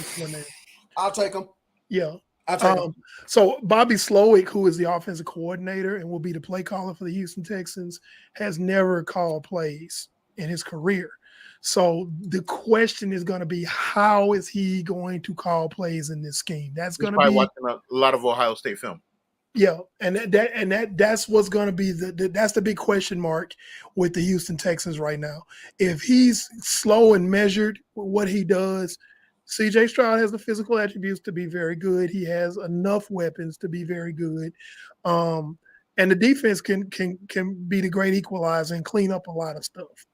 take him. Yeah. So Bobby Slowick, who is the offensive coordinator and will be the play caller for the Houston Texans, has never called plays in his career. So the question is going to be, how is he going to call plays in this scheme? That's going to be watching a lot of Ohio State film. Yeah, and that's what's going to be that's the big question mark with the Houston Texans right now. If he's slow and measured with what he does, C.J. Stroud has the physical attributes to be very good. He has enough weapons to be very good, and the defense can be the great equalizer and clean up a lot of stuff.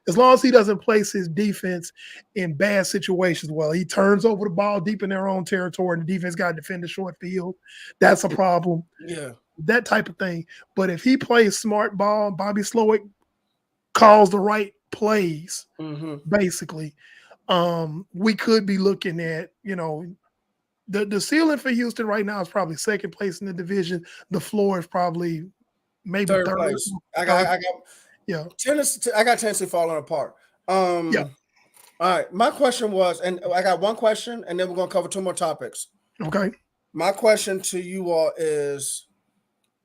As long as he doesn't place his defense in bad situations, well, he turns over the ball deep in their own territory and the defense got to defend the short field. That's a problem. Yeah. That type of thing. But if he plays smart ball, Bobby Slowick calls the right plays, basically, we could be looking at, the ceiling for Houston right now is probably second place in the division. The floor is probably maybe third place. I got Tennessee falling apart. All right. My question was, and I got one question, and then we're going to cover two more topics. Okay. My question to you all is,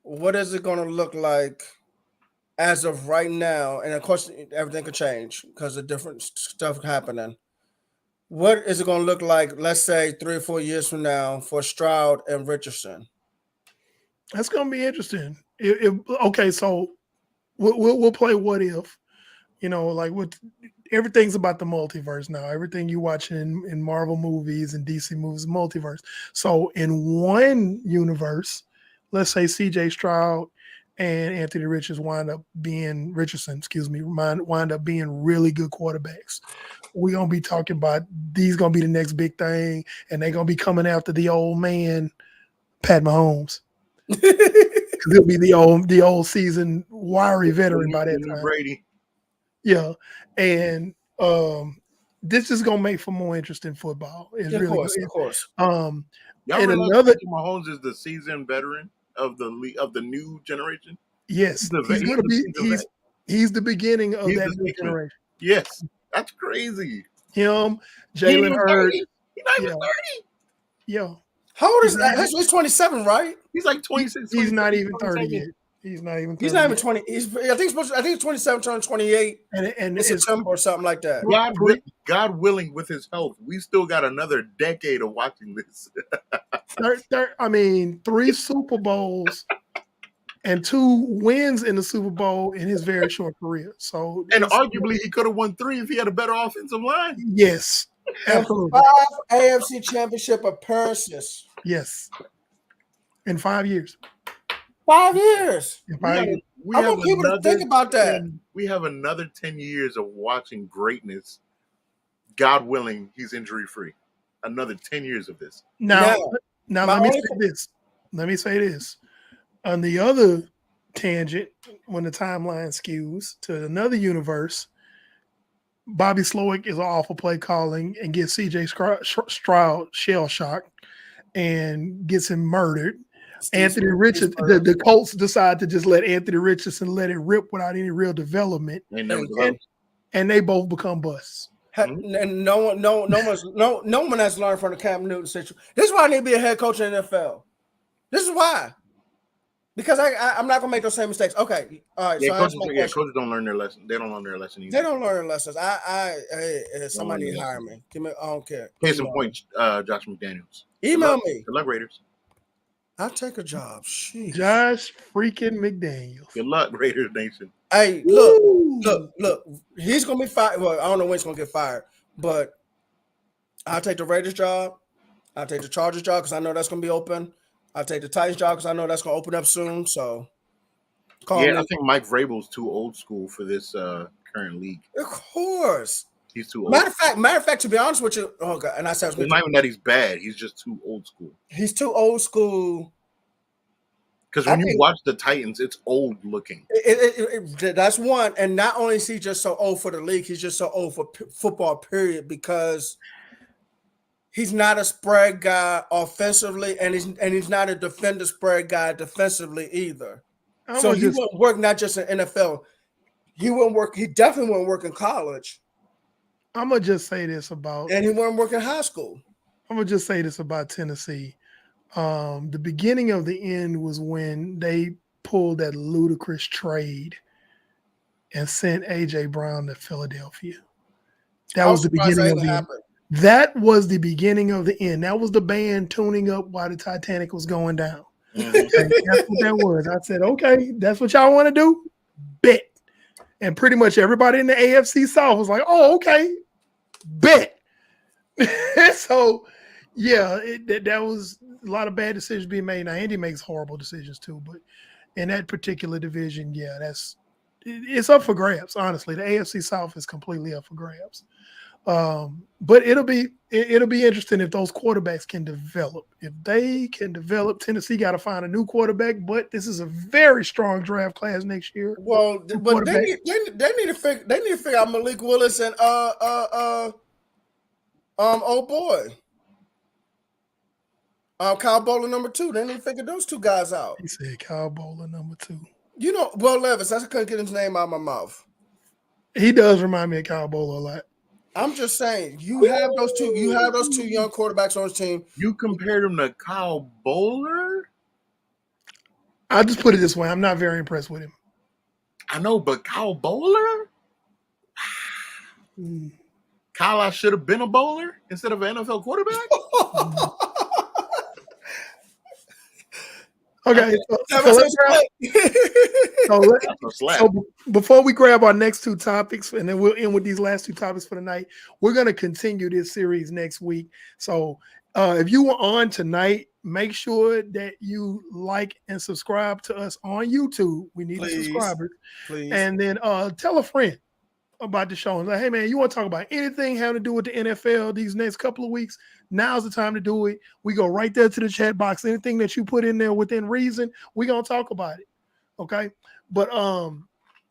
what is it going to look like as of right now? And of course, everything could change because of different stuff happening. What is it going to look like, let's say 3 or 4 years from now, for Stroud and Richardson? That's going to be interesting. Okay, so we'll play what if. You know, like everything's about the multiverse now. Everything you watch in Marvel movies and DC movies, multiverse. So in one universe, let's say CJ Stroud and Anthony Richardson wind up being really good quarterbacks. We're gonna be talking about these gonna be the next big thing, and they're gonna be coming after the old man, Pat Mahomes. He'll be the old seasoned wiry veteran by that time. Brady. Yeah, and this is gonna make for more interesting football. It's of course. Y'all and realize Mahomes is the seasoned veteran of the new generation. Yes, he's the beginning of that new generation. Yes, that's crazy. Him, Jalen Hurts. He's not even 30. Yeah. How old is that? He's 27, right? He's like 26. He's not even 30 yet. He's not even 30 He's not even 20. I think it's 27 turning 28 and in September or something like that. God willing, with his health, we still got another decade of watching this. 3 Super Bowls and 2 wins in the Super Bowl in his very short career. So, and arguably he could have won 3 if he had a better offensive line. Yes, absolutely. 5 AFC Championship appearances. Yes, in 5 years. 5 years. I want people to think about that. We have another 10 years of watching greatness. God willing, he's injury free. Another 10 years of this. Now let me say this. On the other tangent, when the timeline skews to another universe, Bobby Slowick is awful play calling and gets CJ Stroud shell shocked and gets him murdered. Anthony Richardson, the Colts decide to just let Anthony Richardson let it rip without any real development, and they both become busts. And no one has learned from the Cam Newton situation. This is why I need to be a head coach in the NFL. This is why, because I'm not gonna make those same mistakes. Okay, all right. Yeah, coaches don't learn their lesson. They don't learn their lesson either. They don't learn their lessons. Somebody hire me. Give me. I don't care. Case in point, Josh McDaniels. Email me. Good luck, Raiders. I'll take a job. Sheesh. Josh freaking McDaniels. Good luck, Raiders Nation. Hey, look. He's gonna be fired. Well, I don't know when he's gonna get fired, but I'll take the Raiders job. I'll take the Chargers job because I know that's gonna be open. I'll take the Titans job because I know that's gonna open up soon. So, I think Mike Vrabel's too old school for this current league. Of course. He's too old. Matter of fact, to be honest with you, oh God, and I said it's not even that he's bad. He's just too old school. He's too old school. Because when you watch the Titans, it's old looking. That's one, and not only is he just so old for the league, he's just so old for football. Period. Because he's not a spread guy offensively, and he's not a defender spread guy defensively either. So he wouldn't work not just in NFL. He wouldn't work. He definitely wouldn't work in college. I'm gonna just say this about, and he wouldn't work in high school. I'm gonna just say this about Tennessee. The beginning of the end was when they pulled that ludicrous trade and sent AJ Brown to Philadelphia. That was the beginning of the end. That was the beginning of the end. That was the band tuning up while the Titanic was going down. And that's what that was. I said, okay, that's what y'all want to do? Bet. And pretty much everybody in the AFC South was like, oh, okay, bet. So, yeah, that was a lot of bad decisions being made. Now, Andy makes horrible decisions too, but in that particular division, yeah, it's up for grabs, honestly. The AFC South is completely up for grabs. But it'll be interesting if those quarterbacks can develop. If they can develop, Tennessee got to find a new quarterback. But this is a very strong draft class next year. Well, but they need to figure out Malik Willis and old boy, Kyle Bowler #2. They need to figure those two guys out. He said Kyle Bowler #2. You know, Will Levis. I couldn't get his name out of my mouth. He does remind me of Kyle Bowler a lot. I'm just saying, you have those two young quarterbacks on his team. You compared him to Kyle Bowler? I'll just put it this way. I'm not very impressed with him. I know, but Kyle Bowler? Kyle, I should have been a bowler instead of an NFL quarterback? Okay. So before we grab our next two topics, and then we'll end with these last two topics for the night, we're going to continue this series next week. So if you were on tonight, make sure that you like and subscribe to us on YouTube. We need the subscribers. Please. And then tell a friend about the show. And like, hey, man, you want to talk about anything having to do with the NFL these next couple of weeks? Now's the time to do it. We go right there to the chat box. Anything that you put in there within reason, we're going to talk about it. Okay? But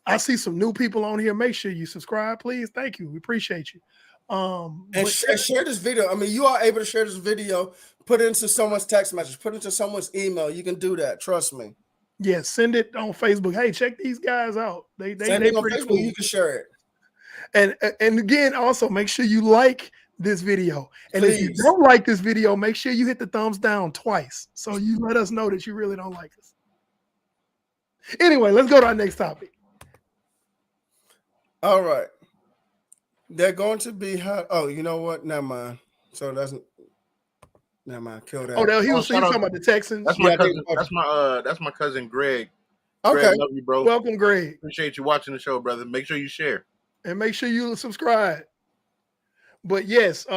I see some new people on here. Make sure you subscribe, please. Thank you. We appreciate you. And share this video. I mean, you are able to share this video, put it into someone's text message, put it into someone's email. You can do that. Trust me. Yeah, send it on Facebook. Hey, check these guys out. They send it on Facebook. Cool. You can share it. And again, also make sure you like this video. And Please. If you don't like this video, make sure you hit the thumbs down twice. So you let us know that you really don't like us. Anyway, let's go to our next topic. All right. They're going to be oh, you know what? Never mind. So never mind. Kill that. Oh, he was talking about the Texans. That's my cousin. That's my cousin Greg. Okay. Greg, love you, bro. Welcome, Greg. Appreciate you watching the show, brother. Make sure you share. And make sure you subscribe. But yes,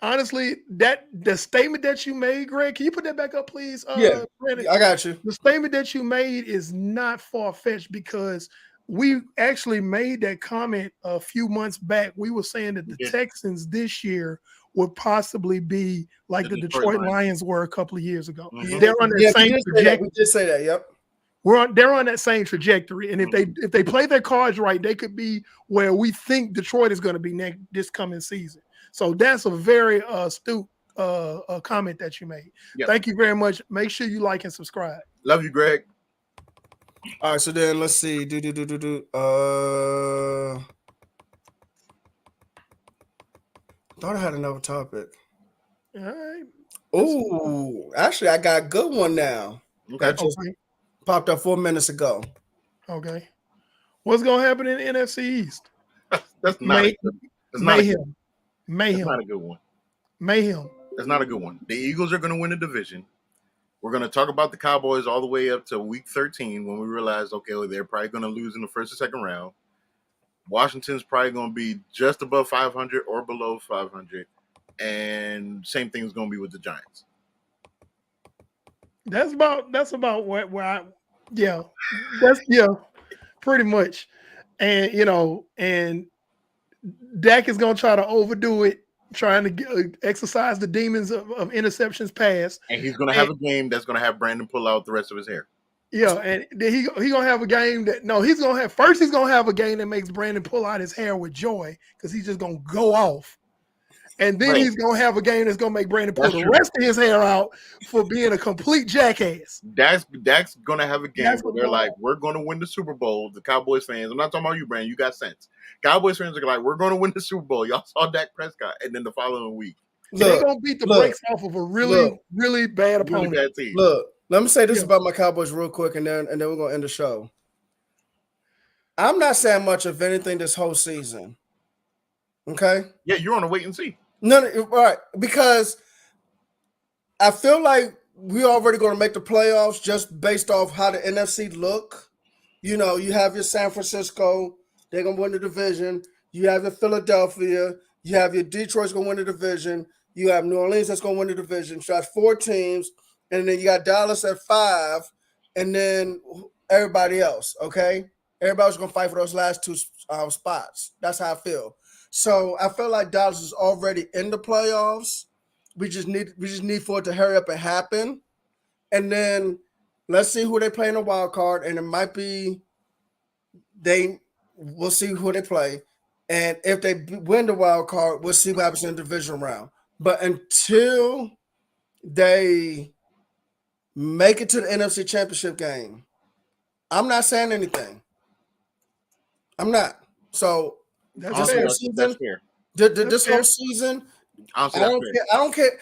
honestly, the statement that you made, Greg, can you put that back up, please? Yeah, Brandon? I got you. The statement that you made is not far-fetched because we actually made that comment a few months back. We were saying that the Texans this year would possibly be like the Detroit Lions were a couple of years ago. Mm-hmm. They're on the same trajectory. We did say that, yep. They're on that same trajectory, and if they play their cards right, they could be where we think Detroit is going to be this coming season. So that's a very astute comment that you made. Yep. Thank you very much. Make sure you like and subscribe. Love you, Greg. All right, so then let's see. Thought I had another topic. All right. Oh, actually, I got a good one now. Okay. Popped up 4 minutes ago. Okay. What's going to happen in the NFC East? That's not mayhem. That's not a good one. Mayhem. That's not a good one. The Eagles are going to win the division. We're going to talk about the Cowboys all the way up to week 13 when we realize, okay, well, they're probably going to lose in the first or second round. Washington's probably going to be just above 500 or below 500. And same thing is going to be with the Giants. That's about where pretty much. And Dak is going to try to overdo it, trying to exercise the demons of interceptions pass. And he's going to have a game that's going to have Brandon pull out the rest of his hair. Yeah, and he going to have a game he's going to have a game that makes Brandon pull out his hair with joy because he's just going to go off. And then he's going to have a game that's going to make Brandon pull the rest of his hair out for being a complete jackass. Dak's going to have a game where they're like, we're going to win the Super Bowl. The Cowboys fans, I'm not talking about you, Brandon. You got sense. Cowboys fans are like, we're going to win the Super Bowl. Y'all saw Dak Prescott. And then the following week. They're going to beat the brakes off of a really bad opponent. Really bad team. Look, let me say this about my Cowboys real quick, and then we're going to end the show. I'm not saying much of anything this whole season. Okay? Yeah, you're on a wait and see. No, right, because I feel like we're already going to make the playoffs just based off how the NFC look. You know, you have your San Francisco, they're going to win the division. You have your Philadelphia, you have your Detroit's going to win the division. You have New Orleans that's going to win the division. So that's 4 teams, and then you got Dallas at 5, and then everybody else, okay? Everybody's going to fight for those last 2 spots. That's how I feel. So I feel like Dallas is already in the playoffs. We just need for it to hurry up and happen. And then let's see who they play in the wild card. And it might be we'll see who they play. And if they win the wild card, we'll see what happens in the division round. But until they make it to the NFC Championship game, I'm not saying anything. I'm not. So That's fair. This whole season, I don't care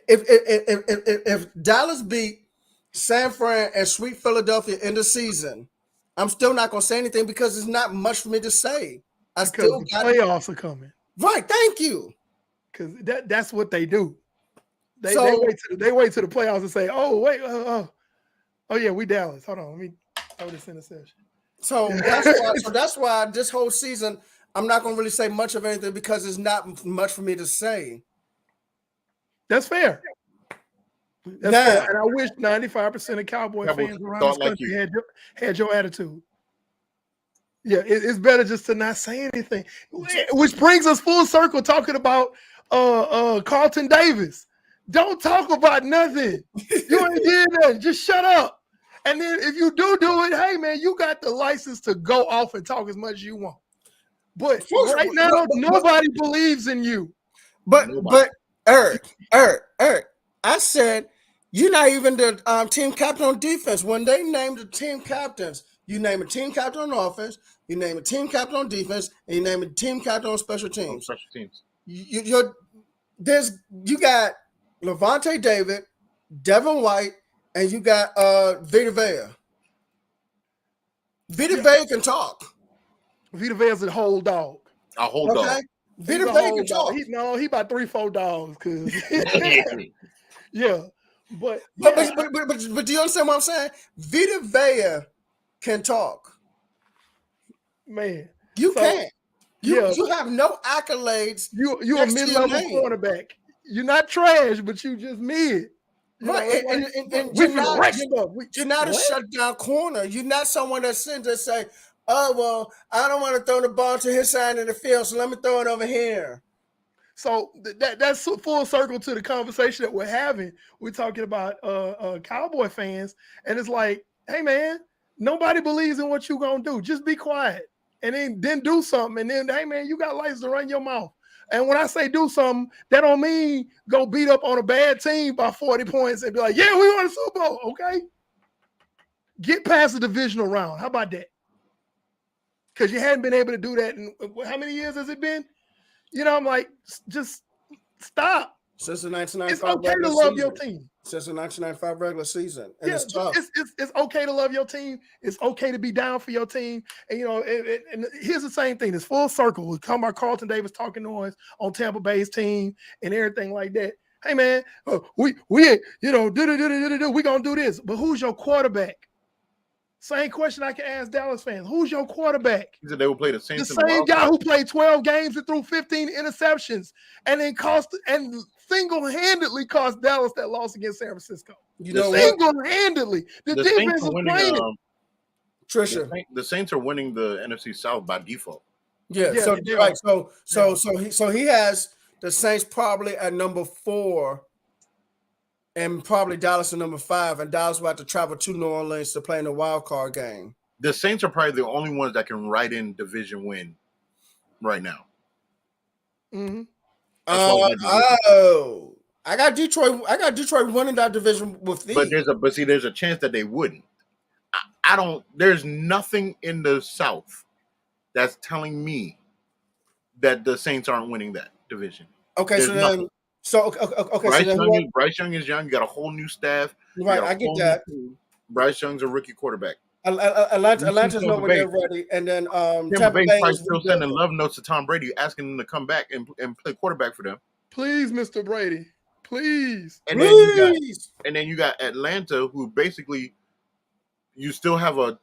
if Dallas beat San Fran and sweep Philadelphia in the season. I'm still not going to say anything because there's not much for me to say. The playoffs are coming. Right, thank you. Because that's what they do. They wait till the playoffs and say, "Oh wait, oh yeah, we Dallas. Hold on, Oh, this interception. So that's why this whole season I'm not gonna really say much of anything because it's not much for me to say. That's fair. That's fair. And I wish 95% of Cowboy fans around this country had your attitude. Yeah, it's better just to not say anything. Which brings us full circle talking about Carlton Davis. Don't talk about nothing. You ain't did nothing. Just shut up. And then if you do it, hey man, you got the license to go off and talk as much as you want. But right now, nobody believes in you. But Eric, I said you're not even the team captain on defense. When they named the team captains, you name a team captain on offense, you name a team captain on defense, and you name a team captain on special teams. You got Levante David, Devin White, and you got Vita Vea. Vita Vea can talk. Vita Vea's a whole dog. A whole dog. Vita Vea can talk. He about 3-4 dogs. Cause yeah. But do you understand what I'm saying? Vita Vea can talk. Man. You can't. You have no accolades. You're a mid-level cornerback. You're not trash, but you just mid. Right. And you're not a shutdown corner. You're not someone that sends and say, oh, well, I don't want to throw the ball to his side of the field, so let me throw it over here. So that's full circle to the conversation that we're having. We're talking about Cowboy fans, and it's like, hey, man, nobody believes in what you're going to do. Just be quiet, and then do something. And then, hey, man, you got license to run your mouth. And when I say do something, that don't mean go beat up on a bad team by 40 points and be like, yeah, we won a Super Bowl, okay? Get past the divisional round. How about that? Because you hadn't been able to do that in how many years has it been? You know, I'm like, just stop. Since the 1995 it's okay to love your team. Since the 1995 regular season. And it's tough. It's okay to love your team. It's okay to be down for your team. And, you know, and here's the same thing. It's full circle. We come about Carlton Davis talking noise on Tampa Bay's team and everything like that. Hey, man, we you know, we going to do this. But who's your quarterback? Same question I can ask Dallas fans. Who's your quarterback? He said they will play the Saints. The same guy who played 12 games and threw 15 interceptions and then single-handedly cost Dallas that loss against San Francisco. Single-handedly. The defense was playing Trisha. The Saints are winning the NFC South by default. Yeah. So he has the Saints probably at number 4. And probably Dallas at number 5, and Dallas will have to travel to New Orleans to play in the wild card game. The Saints are probably the only ones that can write in division win right now. Mm-hmm. I got Detroit. Winning that division with these. But there's a chance that they wouldn't. I don't. There's nothing in the South that's telling me that the Saints aren't winning that division. Okay, there's so then. Nothing. Okay, Bryce Young is young. You got a whole new staff. Right, I get that. Bryce Young's a rookie quarterback. Atlanta's nowhere near ready, and then Tampa Bay is still sending love notes to Tom Brady, asking him to come back and play quarterback for them. Please, Mr. Brady, please. And then you got Atlanta, who basically you still have a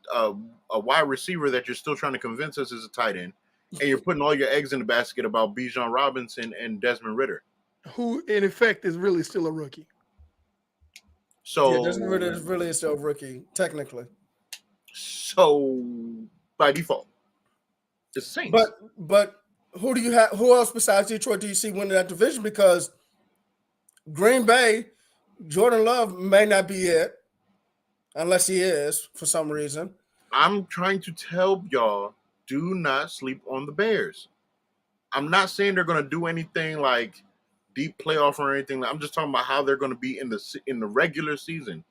wide receiver that you're still trying to convince us is a tight end, and you're putting all your eggs in the basket about Bijan Robinson and Desmond Ridder, who in effect is really still a rookie. So Desmond Ridder is really still a rookie, technically. So by default, it's the Saints. But who do you have? Who else besides Detroit do you see winning that division? Because Green Bay, Jordan Love may not be it, unless he is for some reason. I'm trying to tell y'all, do not sleep on the Bears. I'm not saying they're going to do anything like deep playoff or anything. I'm just talking about how they're going to be in the regular season.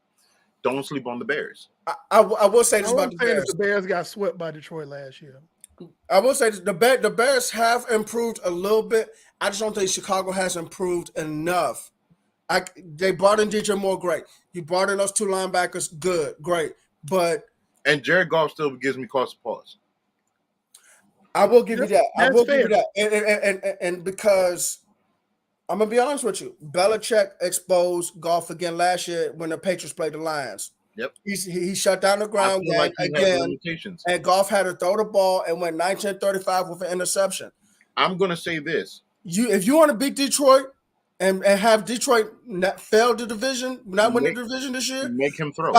Don't sleep on the Bears. I will say this about the Bears. The Bears got swept by Detroit last year. I will say this, the Bears have improved a little bit. I just don't think Chicago has improved enough. They brought in DJ Moore, great. You brought in those 2 linebackers, good, great. And Jared Goff still gives me cause to pause. I will give you that. I will give you that. And because I'm gonna be honest with you, Belichick exposed Goff again last year when the Patriots played the Lions. Yep. He shut down the ground game like again, and Goff had to throw the ball and went 19-35 with an interception. I'm going to say this. If you want to beat Detroit and have Detroit not fail the division, not win the division this year, make him throw.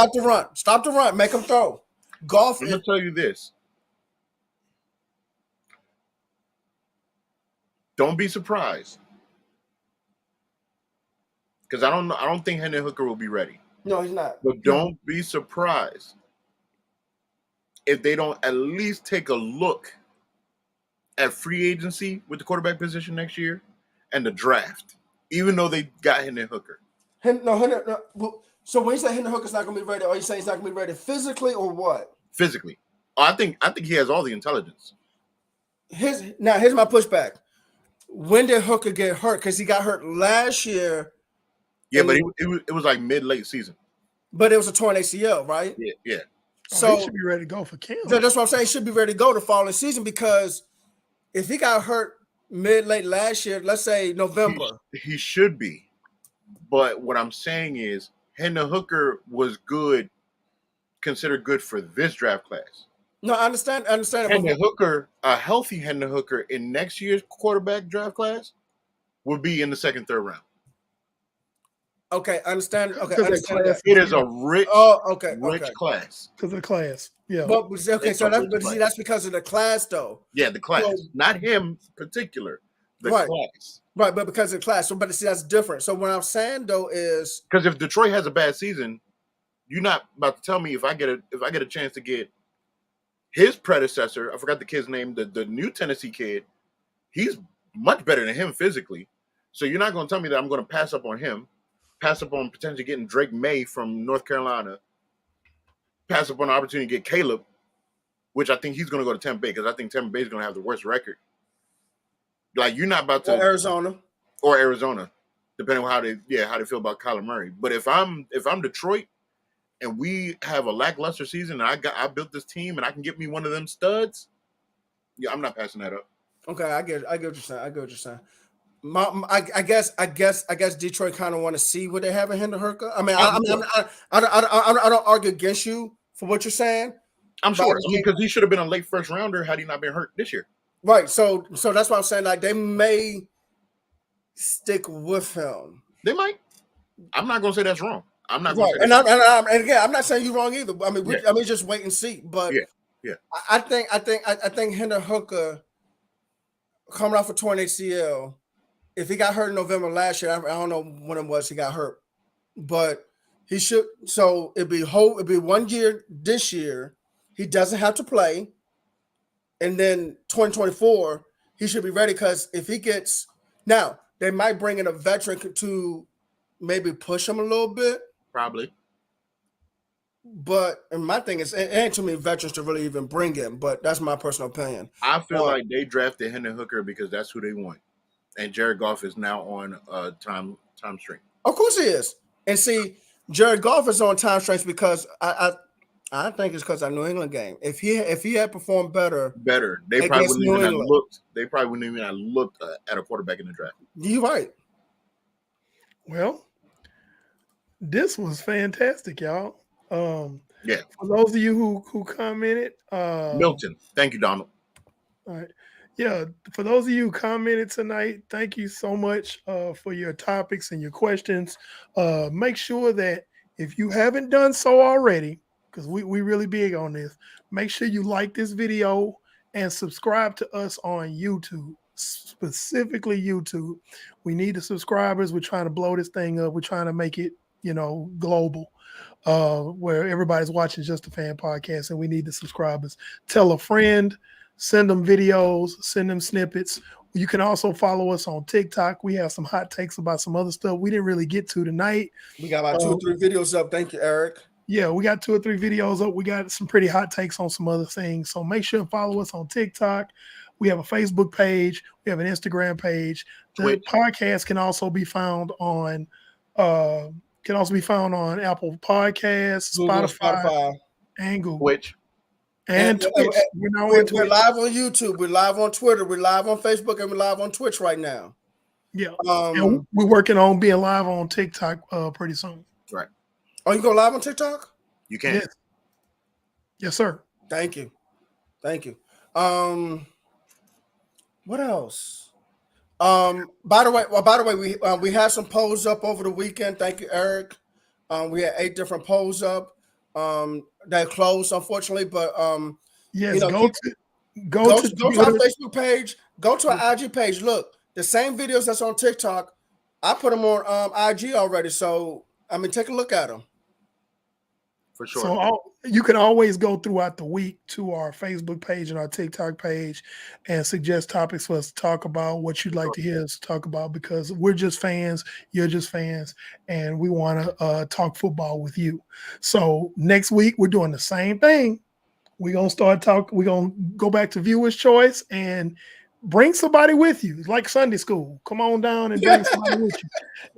Stop the run. Make him throw. Goff. I'm going to tell you this. Don't be surprised. Because I don't think Hendon Hooker will be ready. No, he's not. But don't be surprised if they don't at least take a look at free agency with the quarterback position next year and the draft, even though they got Hendon Hooker. No. So when you say Hendon Hooker's not going to be ready, are you saying he's not going to be ready physically or what? Physically. I think he has all the intelligence. Here's my pushback. When did Hooker get hurt? Because he got hurt last year. Yeah, but it was like mid-late season. But it was a torn ACL, right? Yeah. So he should be ready to go for camp. That's what I'm saying. He should be ready to go the following season, because if he got hurt mid-late last year, let's say November. He should be. But what I'm saying is Hendon Hooker was considered good for this draft class. No, I understand. Hendon Hooker, a healthy Hendon Hooker in next year's quarterback draft class would be in the second, third round. Okay, understand. Okay, understand. It is a rich class. Because of the class, yeah. But that's because of the class, though. Yeah, the class, not him particular. The class, right? But because of the class. So, but see, that's different. So, what I'm saying though is because if Detroit has a bad season, you're not about to tell me if I get a chance to get his predecessor. I forgot the kid's name. The new Tennessee kid. He's much better than him physically. So you're not going to tell me that I'm going to pass up on him. Pass up on potentially getting Drake May from North Carolina. Pass up on the opportunity to get Caleb, which I think he's going to go to Tampa Bay because I think Tampa Bay is going to have the worst record. Like you're not about to or Arizona, depending on how they feel about Kyler Murray. But if I'm Detroit and we have a lackluster season and I built this team and I can get me one of them studs, yeah, I'm not passing that up. Okay, I get what you're saying. I guess Detroit kind of want to see what they have in Hendon Hooker. I mean, I don't argue against you for what you're saying. I'm sure because he should have been a late first rounder had he not been hurt this year. Right. So that's why I'm saying like they may stick with him. They might. I'm not going to say that's wrong. I'm not going to say and again, I'm not saying you're wrong either. I mean, just wait and see. But yeah. I think Hendon Hooker coming off a torn ACL. If he got hurt in November last year, I don't know when it was he got hurt, but he should. So it'd be 1 year this year. He doesn't have to play, and then 2024 he should be ready. Because if he gets now, they might bring in a veteran to maybe push him a little bit, probably. But and my thing is, it ain't too many veterans to really even bring in. But that's my personal opinion. I feel like they drafted Hendon Hooker because that's who they want. And Jared Goff is now on time string. Of course he is. And see, Jared Goff is on time strings because I think it's because of New England game. If he had performed better, they probably wouldn't even have looked. They probably wouldn't even have looked at a quarterback in the draft. You're right. Well, this was fantastic, y'all. Yeah. For those of you who commented, Milton, thank you, Donald. All right. Yeah, for those of you who commented tonight, thank you so much for your topics and your questions. Make sure that if you haven't done so already, because we really big on this, make sure you like this video and subscribe to us on YouTube, specifically YouTube. We need the subscribers. We're trying to blow this thing up. We're trying to make it, global, where everybody's watching Just a Fan Podcast, and we need the subscribers. Tell a friend. Send them videos, send them snippets. You can also follow us on TikTok. We have some hot takes about some other stuff we didn't really get to tonight. We got about 2 or 3 videos up. Thank you, Eric. Yeah, we got 2 or 3 videos up. We got some pretty hot takes on some other things. So make sure to follow us on TikTok. We have a Facebook page. We have an Instagram page. The podcast can also be found on Apple Podcasts, Spotify, and Google. And Twitch. We're live on YouTube. We're live on Twitter. We're live on Facebook, and we're live on Twitch right now. Yeah, and we're working on being live on TikTok pretty soon. Right. Oh, you go live on TikTok? You can. Yes. Yes, sir. Thank you. What else? By the way, we had some polls up over the weekend. Thank you, Eric. We had 8 different polls up. That closed, unfortunately, but yes, you know, go to our Facebook page, go to our IG page. Look, the same videos that's on TikTok, I put them on IG already. So I mean, take a look at them. For sure. So you can always go throughout the week to our Facebook page and our TikTok page and suggest topics for us to talk about, what you'd like to hear us talk about, because we're just fans, you're just fans, and we want to talk football with you. So next week, we're doing the same thing. We're going to go back to viewer's choice and bring somebody with you. It's like Sunday school. Come on down and bring somebody with you.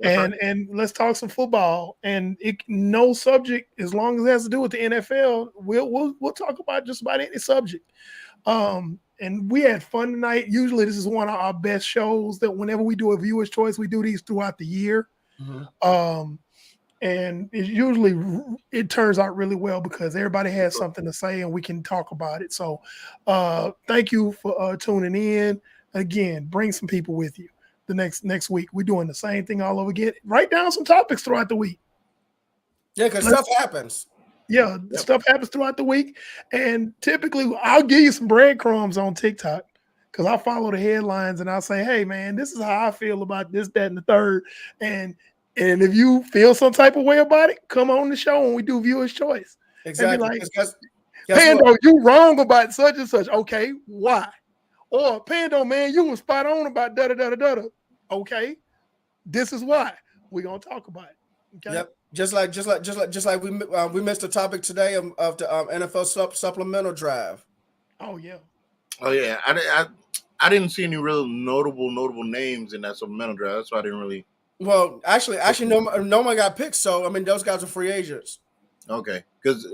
And let's talk some football. And no subject, as long as it has to do with the NFL, we'll talk about just about any subject. And we had fun tonight. Usually this is one of our best shows that whenever we do a viewer's choice, we do these throughout the year. Mm-hmm. And it turns out really well because everybody has something to say and we can talk about it. So thank you for tuning in. Again, bring some people with you. The next week, we're doing the same thing all over again. Write down some topics throughout the week. Yeah, because stuff happens. Yeah, stuff happens throughout the week. And typically, I'll give you some breadcrumbs on TikTok because I follow the headlines and I'll say, hey, man, this is how I feel about this, that, and the third. And if you feel some type of way about it, come on the show when we do viewer's choice. Exactly. And be like, Pando, you wrong about such and such. Okay, why? Or Pando, man, you were spot on about da da da da da. Okay, this is why we're gonna talk about it. Okay. Yep. Just like we missed the topic today of the NFL supplemental drive. Oh yeah. I didn't see any real notable names in that supplemental draft. That's why I didn't really. Well, actually, no one got picked. So I mean, those guys are free agents. Okay, because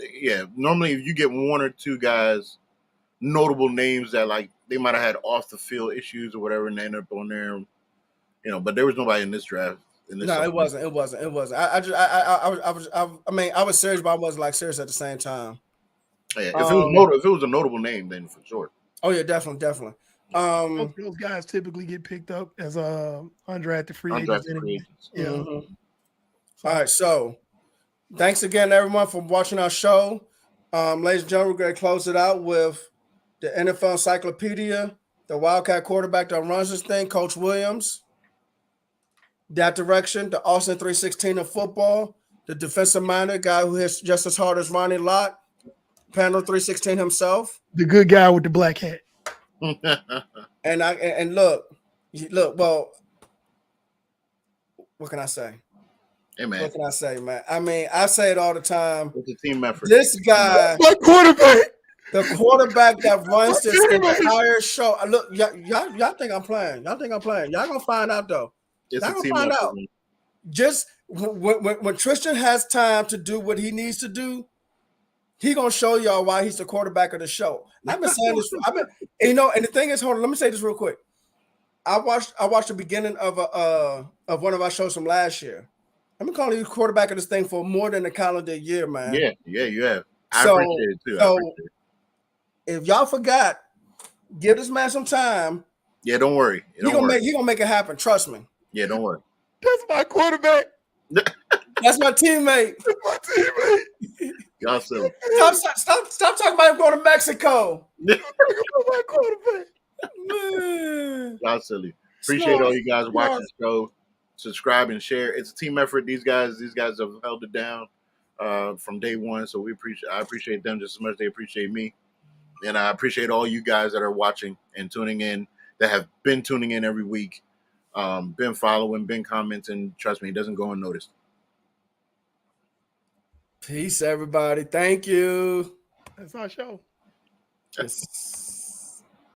normally if you get one or two guys, notable names that like they might have had off the field issues or whatever, and they end up on there, But there was nobody in this draft. No, it wasn't. I was serious, but I wasn't like serious at the same time. Yeah, if it was a notable name, then for sure. Oh yeah, definitely. Those guys typically get picked up as undrafted free agents. Yeah. Mm-hmm. All right, so thanks again, everyone, for watching our show. Ladies and gentlemen, we're going to close it out with the NFL Encyclopedia, the Wildcat quarterback that runs this thing, Coach Williams. That direction, the Austin 316 of football, the defensive-minded guy who hits just as hard as Ronnie Lott, Pando 316 himself. The good guy with the black hat. And look, well, what can I say? Hey, man. What can I say, man? I mean, I say it all the time. It's a team effort. This guy, my quarterback, the quarterback that runs this entire show. Look, y'all think I'm playing. Y'all gonna find out though. It's y'all gonna find out. Just when Tristan has time to do what he needs to do, he gonna show y'all why he's the quarterback of the show. I've been saying this. And the thing is, hold on. Let me say this real quick. I watched the beginning of one of our shows from last year. I've been calling you quarterback of this thing for more than a calendar year, man. Yeah, you have. I appreciate it too. So if y'all forgot, give this man some time. Yeah, don't worry. He gonna make it happen. Trust me. Yeah, don't worry. That's my quarterback. That's my teammate. Y'all silly. Stop talking about him going to Mexico. My quarterback. Y'all silly. Appreciate all you guys watching the show. Subscribe and share. It's a team effort. These guys have held it down from day one. So I appreciate them just as much as they appreciate me. And I appreciate all you guys that are watching and tuning in, that have been tuning in every week, been following, been commenting. Trust me, it doesn't go unnoticed. Peace, everybody. Thank you. That's our show. Yes.